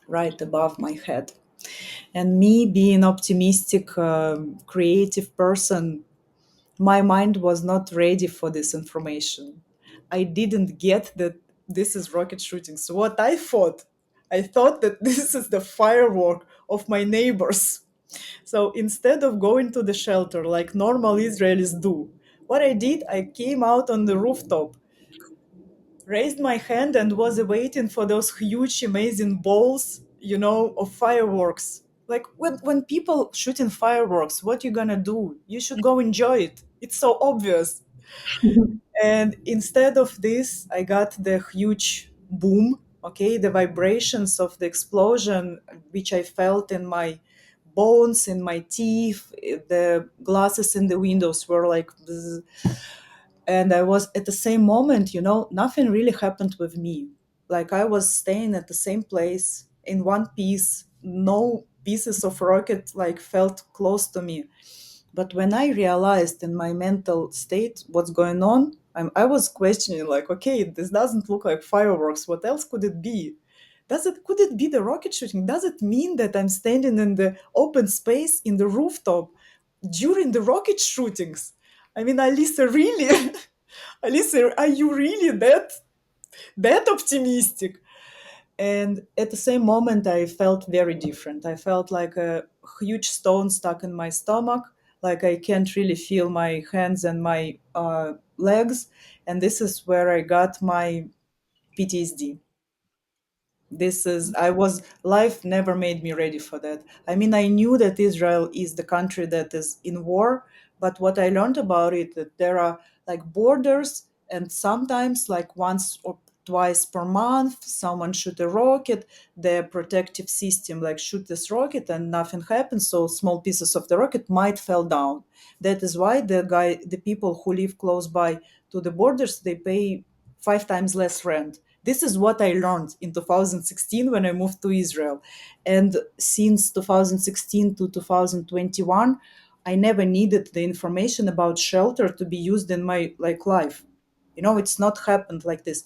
right above my head. And me being optimistic, creative person, my mind was not ready for this information. I didn't get that this is rocket shooting. So what I thought that this is the firework of my neighbors. So instead of going to the shelter like normal Israelis do, what I did, I came out on the rooftop, raised my hand, and was waiting for those huge, amazing balls, of fireworks. Like when people shooting fireworks, what you gonna do? You should go enjoy it. It's so obvious. And instead of this, I got the huge boom, okay, the vibrations of the explosion, which I felt in my bones, in my teeth. The glasses in the windows were like, bzz. And I was at the same moment, nothing really happened with me. Like I was staying at the same place in one piece, no pieces of rocket like felt close to me. But when I realized in my mental state what's going on, I was questioning, like, okay, this doesn't look like fireworks. What else could it be? Could it be the rocket shooting? Does it mean that I'm standing in the open space in the rooftop during the rocket shootings? I mean, Alisa, really? Alisa, are you really that optimistic? And at the same moment, I felt very different. I felt like a huge stone stuck in my stomach, like I can't really feel my hands and my legs. And this is where I got my PTSD. Life never made me ready for that. I mean, I knew that Israel is the country that is in war, but what I learned about it, that there are like borders, and sometimes like once or twice per month someone shoot a rocket, the protective system like shoot this rocket and nothing happens, so small pieces of the rocket might fall down. That is why the people who live close by to the borders, they pay 5 times less rent. This is what I learned in 2016 when I moved to Israel. And since 2016 to 2021, I never needed the information about shelter to be used in my like life. It's not happened like this.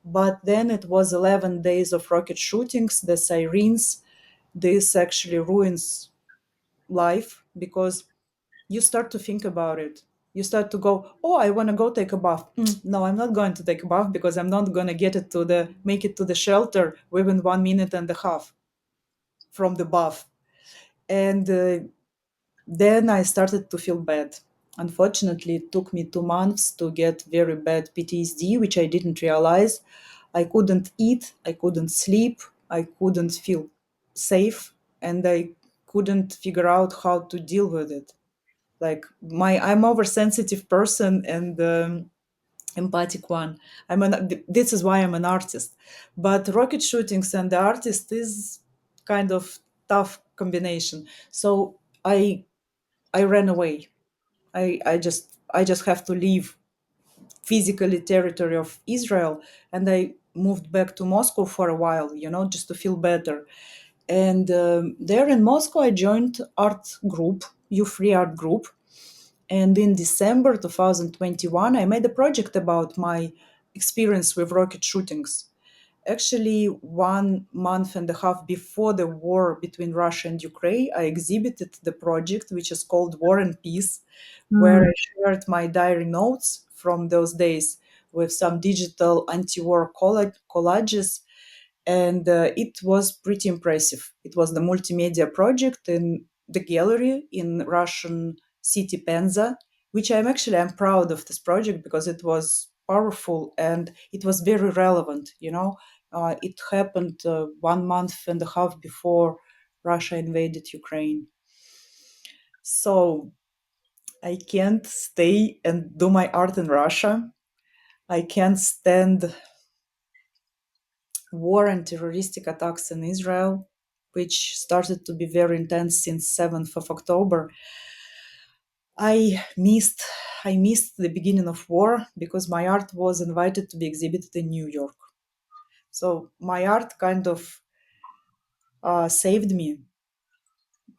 But then it was 11 days of rocket shootings, the sirens. This actually ruins life. because you start to think about it. You start to go, oh, I want to go take a bath. No, I'm not going to take a bath because I'm not going to make it to the shelter within 1 minute and a half from the bath. And then I started to feel bad. Unfortunately, it took me 2 months to get very bad PTSD, which I didn't realize. I couldn't eat, I couldn't sleep, I couldn't feel safe, and I couldn't figure out how to deal with it. Like I'm oversensitive person and empathic one. This is why I'm an artist. But rocket shootings and the artist is kind of tough combination. So I ran away. I just have to leave physically territory of Israel, and I moved back to Moscow for a while, just to feel better. And there in Moscow, I joined art group, U3 art group. And in December 2021, I made a project about my experience with rocket shootings. Actually, 1 month and a half before the war between Russia and Ukraine, I exhibited the project, which is called War and Peace, where Mm. I shared my diary notes from those days with some digital anti war collages. And it was pretty impressive. It was the multimedia project in the gallery in Russian city Penza, which I'm proud of this project because it was powerful and it was very relevant. It happened 1 month and a half before Russia invaded Ukraine. So I can't stay and do my art in Russia. I can't stand war and terroristic attacks in Israel, which started to be very intense since 7th of October. I missed I missed the beginning of war because my art was invited to be exhibited in New York. So my art kind of saved me.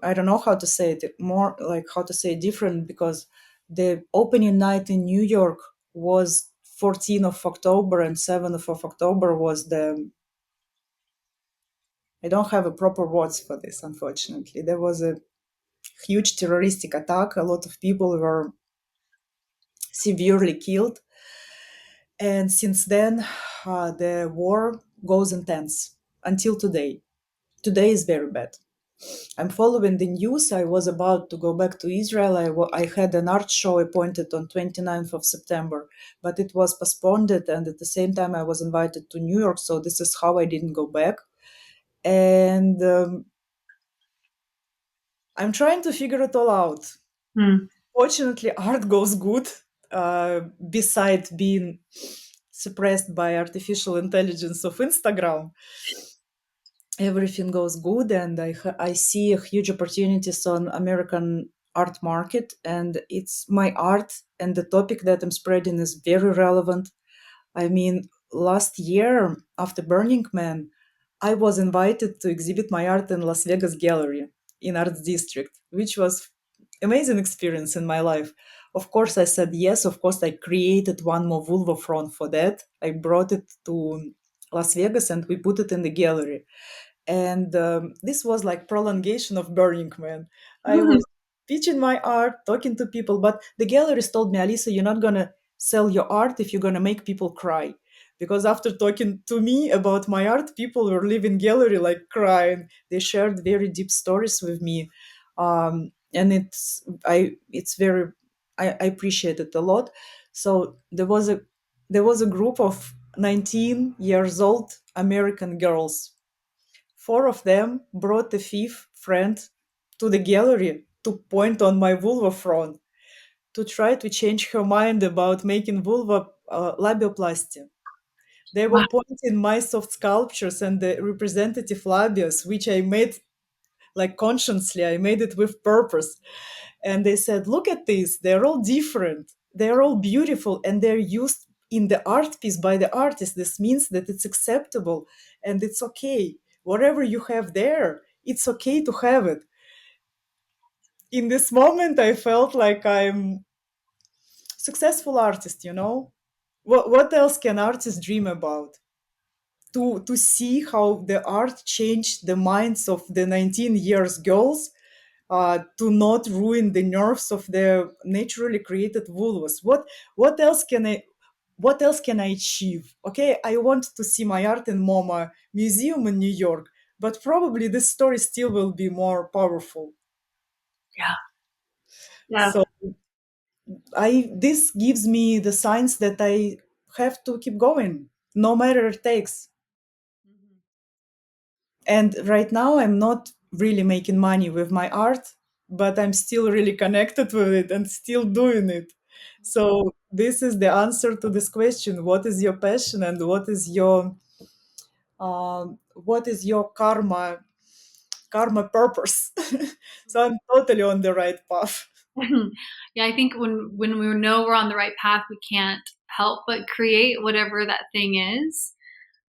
I don't know how to say it more, like how to say it different, because the opening night in New York was 14th of October and 7th of October was the I don't have a proper words for this, unfortunately. There was a huge terroristic attack. A lot of people were severely killed. And since then, the war goes intense until today. Today is very bad. I'm following the news. I was about to go back to Israel. I had an art show appointed on 29th of September, but it was postponed. And at the same time, I was invited to New York. So this is how I didn't go back. And I'm trying to figure it all out. Mm. Fortunately, art goes good, beside being suppressed by artificial intelligence of Instagram. Everything goes good, and I see a huge opportunities on American art market, and it's my art and the topic that I'm spreading is very relevant. I mean, last year after Burning Man, I was invited to exhibit my art in Las Vegas Gallery in Arts District, which was amazing experience in my life. Of course, I said yes. Of course, I created one more vulva front for that. I brought it to Las Vegas and we put it in the gallery. And this was like prolongation of Burning Man. I was pitching my art, talking to people, but the gallerist told me, Alisa, you're not gonna sell your art if you're gonna make people cry. Because after talking to me about my art, people were leaving gallery like crying. They shared very deep stories with me, and it's very I appreciate it a lot. So there was a group of 19 years old American girls. Four of them brought the fifth friend to the gallery to point on my vulva front to try to change her mind about making vulva labioplasty. They Wow. were pointing my soft sculptures and the representative labias, which I made like consciously. I made it with purpose. And they said, look at this. They're all different. They're all beautiful and they're used in the art piece by the artist. This means that it's acceptable and it's okay. Whatever you have there, it's okay to have it. In this moment, I felt like I'm successful artist. What else can artists dream about? To see how the art changed the minds of the 19 years girls, to not ruin the nerves of the naturally created vulvas. What else can I what else can I achieve? Okay, I want to see my art in MoMA Museum in New York, but probably this story still will be more powerful. Yeah. Yeah. So I this gives me the signs that I have to keep going, no matter it takes. Mhm. And right now, I'm not really making money with my art, but I'm still really connected with it and still doing it. So this is the answer to this question: what is your passion and what is your karma purpose? So I'm totally on the right path. Yeah, I think when we know we're on the right path, we can't help but create whatever that thing is.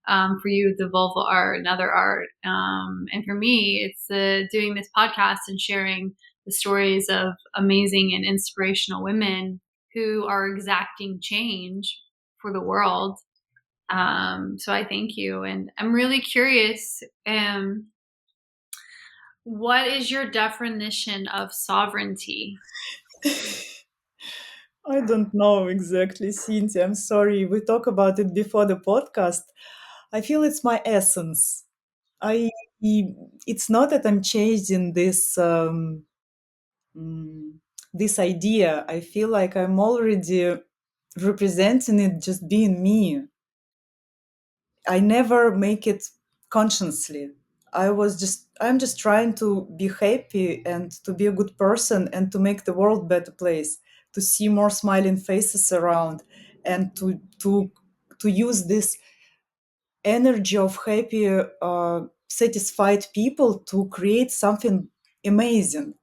For you, the vulva art and other art, and for me, it's doing this podcast and sharing the stories of amazing and inspirational women who are exacting change for the world. So I thank you, and I'm really curious. What is your definition of sovereignty? I don't know exactly, Cynthia. I'm sorry. We talked about it before the podcast. I feel it's my essence. I it's not that I'm chasing mm, this idea. I feel like I'm already representing it, just being me. I never make it consciously. I'm just trying to be happy and to be a good person and to make the world a better place, to see more smiling faces around, and to use this energy of happy, satisfied people to create something amazing.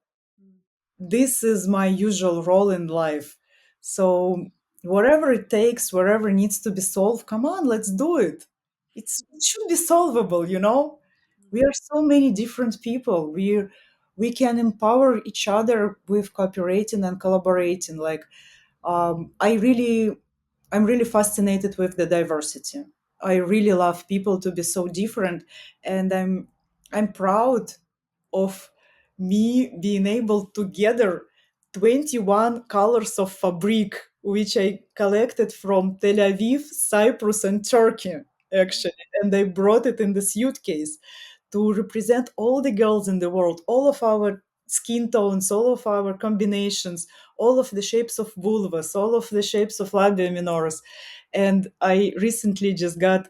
This is my usual role in life. So whatever it takes, wherever needs to be solved, come on, let's do it. It should be solvable, you know. We are so many different people. We can empower each other with cooperating and collaborating. Like I really I'm really fascinated with the diversity. I really love people to be so different, and I'm proud of me being able to gather 21 colors of fabric, which I collected from Tel Aviv, Cyprus, and Turkey, actually. And I brought it in the suitcase to represent all the girls in the world, all of our skin tones, all of our combinations, all of the shapes of vulvas, all of the shapes of labia minoris. And I recently just got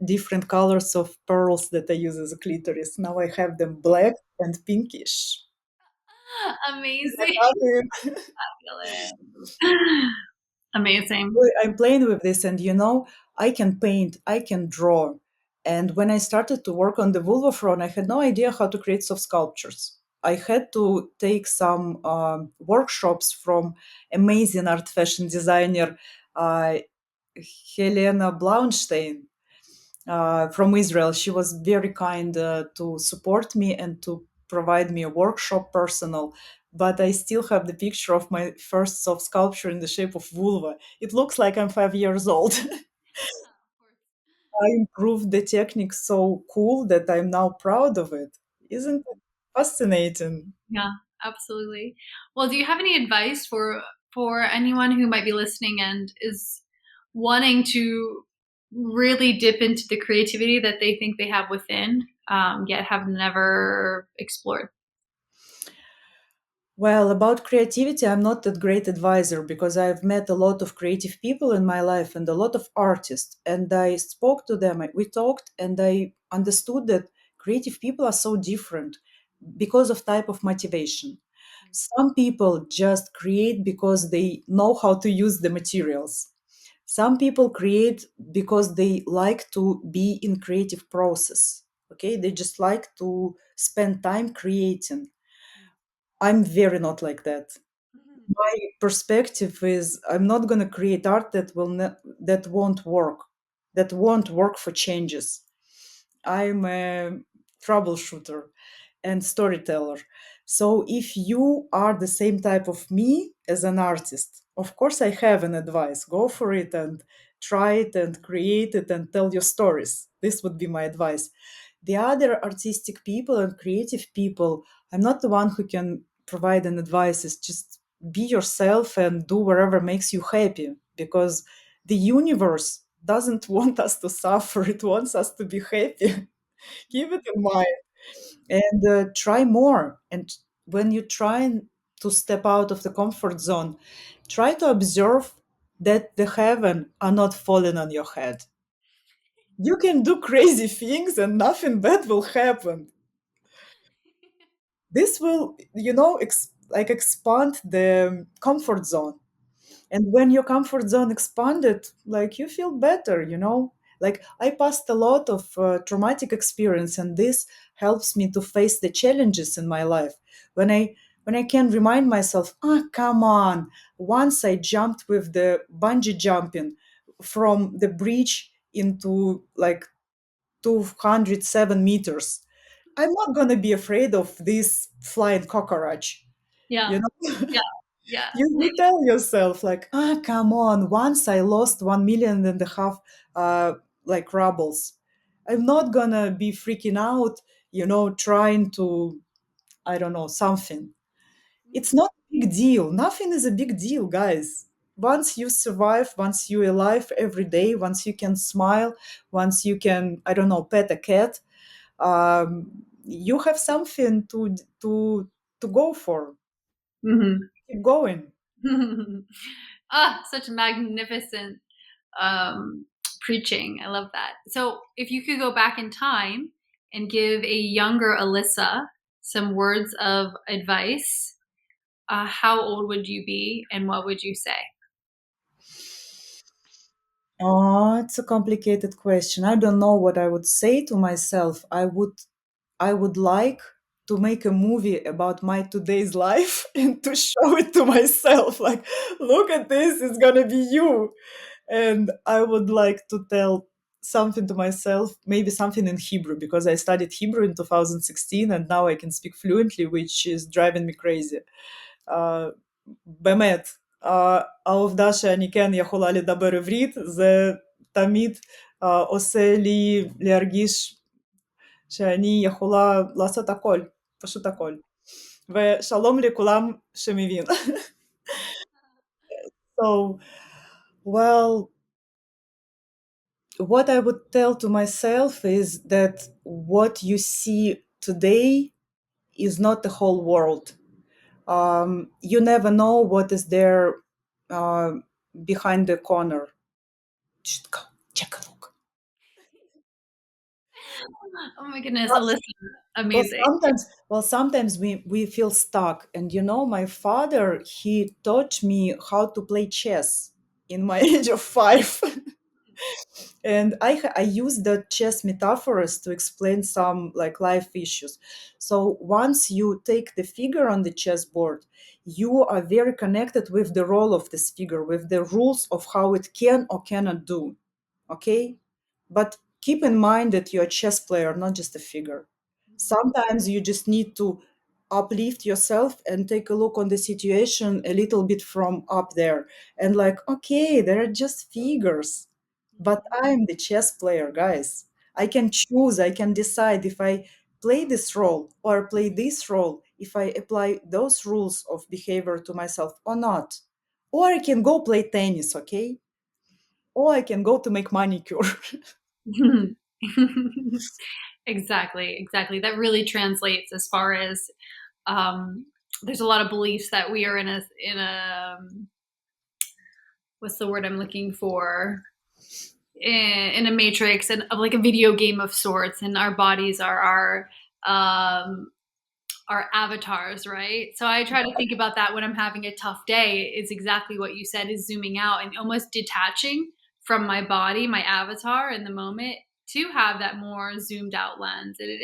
different colors of pearls that I use as a clitoris. Now I have them black and pinkish. Is that Amazing. ugly? Amazing. I'm playing with this, and I can paint, I can draw. And when I started to work on the vulva front, I had no idea how to create soft sculptures. I had to take some workshops from amazing art fashion designer uh, Helena Blaunstein from Israel. She was very kind to support me and to provide me a workshop personal. But I still have the picture of my first soft sculpture in the shape of vulva. It looks like I'm 5 years old. I improved the technique so cool that I'm now proud of it. Isn't it fascinating? Yeah, absolutely. Well, do you have any advice for anyone who might be listening and is wanting to really dip into the creativity that they think they have within, yet have never explored? Well, about creativity, I'm not that great advisor because I've met a lot of creative people in my life and a lot of artists. And I spoke to them, we talked, and I understood that creative people are so different because of type of motivation. Some people just create because they know how to use the materials. Some people create because they like to be in creative process. Okay, they just like to spend time creating. I'm very not like that. My perspective is I'm not going to create art that won't work, that won't work for changes. I'm a troubleshooter and storyteller. So if you are the same type of me as an artist, of course I have an advice. Go for it and try it and create it and tell your stories. This would be my advice. The other artistic people and creative people, I'm not the one who can provide an advice. It's just be yourself and do whatever makes you happy, because the universe doesn't want us to suffer, it wants us to be happy. Keep it in mind, and try more. And when you try to step out of the comfort zone, try to observe that the heaven are not falling on your head. You can do crazy things and nothing bad will happen. This will, like expand the comfort zone. And when your comfort zone expanded, like you feel better. Like I passed a lot of traumatic experience, and this helps me to face the challenges in my life. When i when i can remind myself, come on, once I jumped with the bungee jumping from the bridge into like 207 meters. I'm not going to be afraid of this flying cockroach. Yeah. You know, Yeah. Yeah. you tell yourself, like, come on, once I lost 1.5 million uh, like rubles. I'm not going to be freaking out, trying to, I don't know, something. It's not a big deal. Nothing is a big deal, guys. Once you survive, once you're alive every day, once you can smile, once you can, I don't know, pet a cat, you have something to go for. Mhm. Keep going. Ah, such magnificent um, preaching. I love that. So, if you could go back in time and give a younger Alyssa some words of advice, how old would you be and what would you say? Oh, it's a complicated question. I don't know what I would say to myself. I would like to make a movie about my today's life and to show it to myself. Like, look at this, it's gonna be you. And I would like to tell something to myself, maybe something in Hebrew, because I studied Hebrew in 2016 and now I can speak fluently, which is driving me crazy. Uh, באמת, העובדה שאני כן יכולה לדבר עברית, זה תמיד עושה לי להרגיש שאני יכולה לעשות הכל, פשוט הכל. ושלום לכולם שמבין. So, well, what I would tell to myself is that what you see today is not the whole world. You never know what is there uh, behind the corner. Just go check a look. Oh my goodness, Well, Alyssa, well, amazing. sometimes we feel stuck, and my father, he taught me how to play chess in my age of 5. And I use the chess metaphors to explain some like life issues. So once you take the figure on the chessboard, you are very connected with the role of this figure, with the rules of how it can or cannot do. Okay, but keep in mind that you're a chess player, not just a figure. Sometimes you just need to uplift yourself and take a look on the situation a little bit from up there, and like, okay, they're just figures, but I'm the chess player, guys. I can choose, I can decide if I play this role or play this role, if I apply those rules of behavior to myself or not. Or I can go play tennis, okay? Or I can go to make manicure. Exactly, exactly. That really translates as far as um, there's a lot of beliefs that we are in a what's the word I'm looking for, in a matrix and of like a video game of sorts, and our bodies are um, our avatars, right? So I try to think about that when I'm having a tough day. Is exactly what you said, is zooming out and almost detaching from my body, my avatar in the moment, to have that more zoomed out lens. And it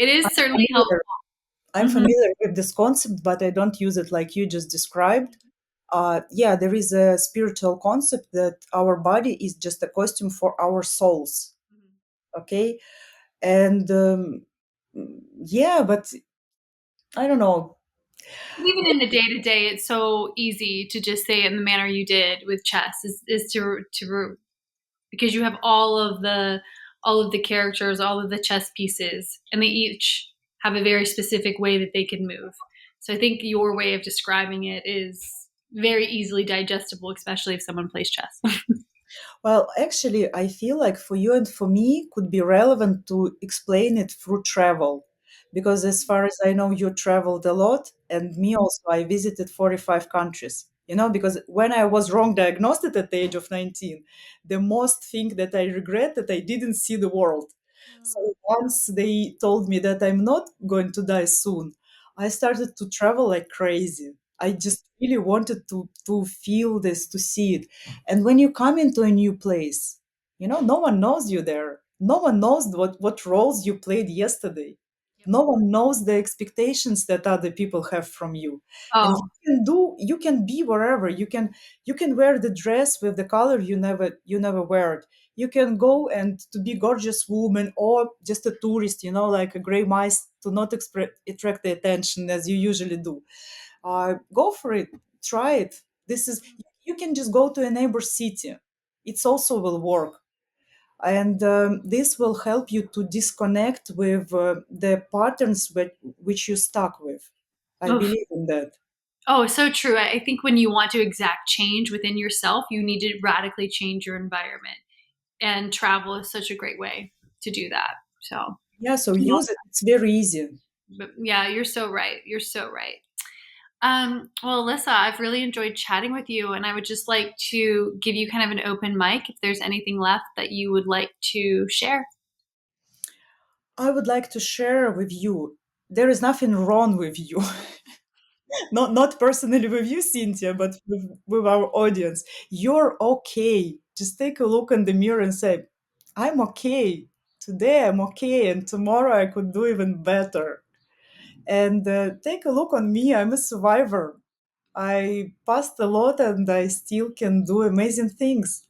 is certainly helpful. I'm Mhm. familiar with this concept, but I don't use it like you just described. Yeah, there is a spiritual concept that our body is just a costume for our souls. Okay, and yeah, but I don't know. Even in the day to day, it's so easy to just say it in the manner you did with chess, is to because you have all of the all of the characters, all of the chess pieces, and they each have a very specific way that they can move. So I think your way of describing it is very easily digestible, especially if someone plays chess. Well, actually, I feel like for you and for me could be relevant to explain it through travel. Because as far as I know, you traveled a lot, and me also, I visited 45 countries. Because when I was wrong diagnosed at the age of 19, the most thing that I regret that I didn't see the world. So once they told me that I'm not going to die soon, I started to travel like crazy. I just really wanted to feel this, to see it. And when you come into a new place, no one knows you there. No one knows what roles you played yesterday. Yep. No one knows the expectations that other people have from you. And Oh, you can be wherever. You can wear the dress with the color you never wear it. You can go and to be gorgeous woman or just a tourist, like a gray mice to not attract the attention as you usually do. Go for it, try it. This is You can just go to a neighbor city. It's also will work, and this will help you to disconnect with the patterns which you stuck with. I oh, believe in that. oh, so true. I think when you want to exact change within yourself, you need to radically change your environment. And travel is such a great way to do that. So, Yeah, so well, use it. It's very easy. but yeah, you're so right. You're so right. Well, Alyssa, I've really enjoyed chatting with you, and I would just like to give you kind of an open mic if there's anything left that you would like to share. I would like to share with you. There is nothing wrong with you. Not personally with you, Cynthia, but with our audience. You're okay. Just take a look in the mirror and say, I'm okay. Today I'm okay, and tomorrow I could do even better. And take a look on me. I'm a survivor. I passed a lot and I still can do amazing things.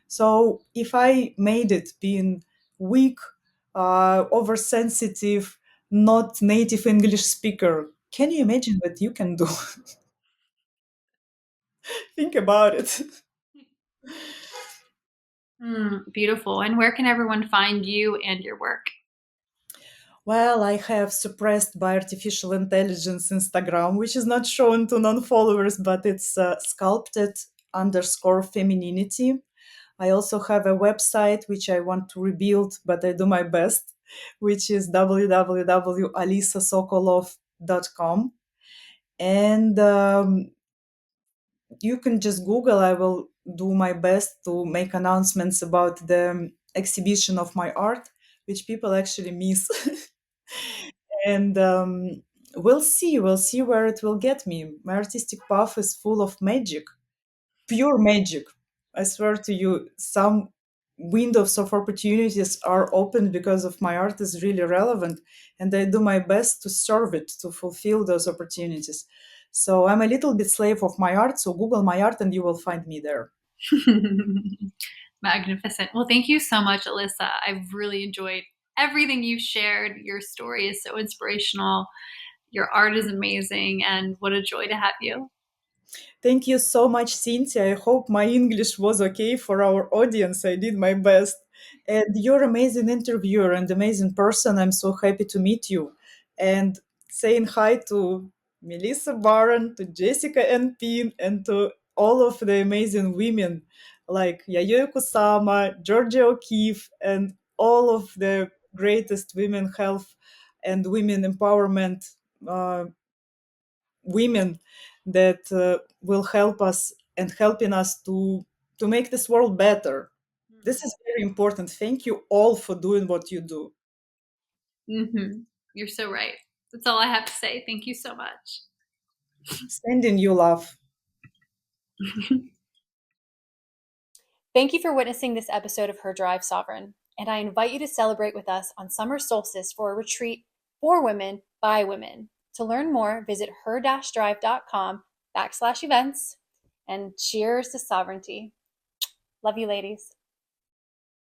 So if I made it being weak, oversensitive, not native English speaker, can you imagine what you can do? Think about it. Beautiful. And where can everyone find you and your work? Well, I have suppressed by artificial intelligence Instagram, which is not shown to non-followers, but it's sculpted underscore femininity. I also have a website which I want to rebuild, but I do my best, which is www.alisasokolov.com. And you can just Google. I will do my best to make announcements about the exhibition of my art, which people actually miss. And we'll see where it will get me. My artistic path is full of magic, pure magic. I swear to you, some windows of opportunities are open because of my art is really relevant, and I do my best to serve it, to fulfill those opportunities. So I'm a little bit slave of my art. So Google my art, and you will find me there. Magnificent. Well, thank you so much, Alyssa. I've really enjoyed everything you've shared. Your story is so inspirational. Your art is amazing, and what a joy to have you. Thank you so much, Cynthia. I hope my English was okay for our audience. I did my best. And you're amazing interviewer and amazing person. I'm so happy to meet you. And saying hi to Melissa Barron, to Jessica N. Pin, and to all of the amazing women like Yayoi Kusama, Georgia O'Keeffe, and all of the greatest women health and women empowerment uh, women that will help us and helping us to make this world better. This is very important. Thank you all for doing what you do. Mm-hmm. You're so right. That's all I have to say. Thank you so much. Sending you love. Thank you for witnessing this episode of Her Drive Sovereign, and I invite you to celebrate with us on summer solstice for a retreat for women by women. To learn more, visit her-drive.com/events, and cheers to sovereignty. Love you, ladies.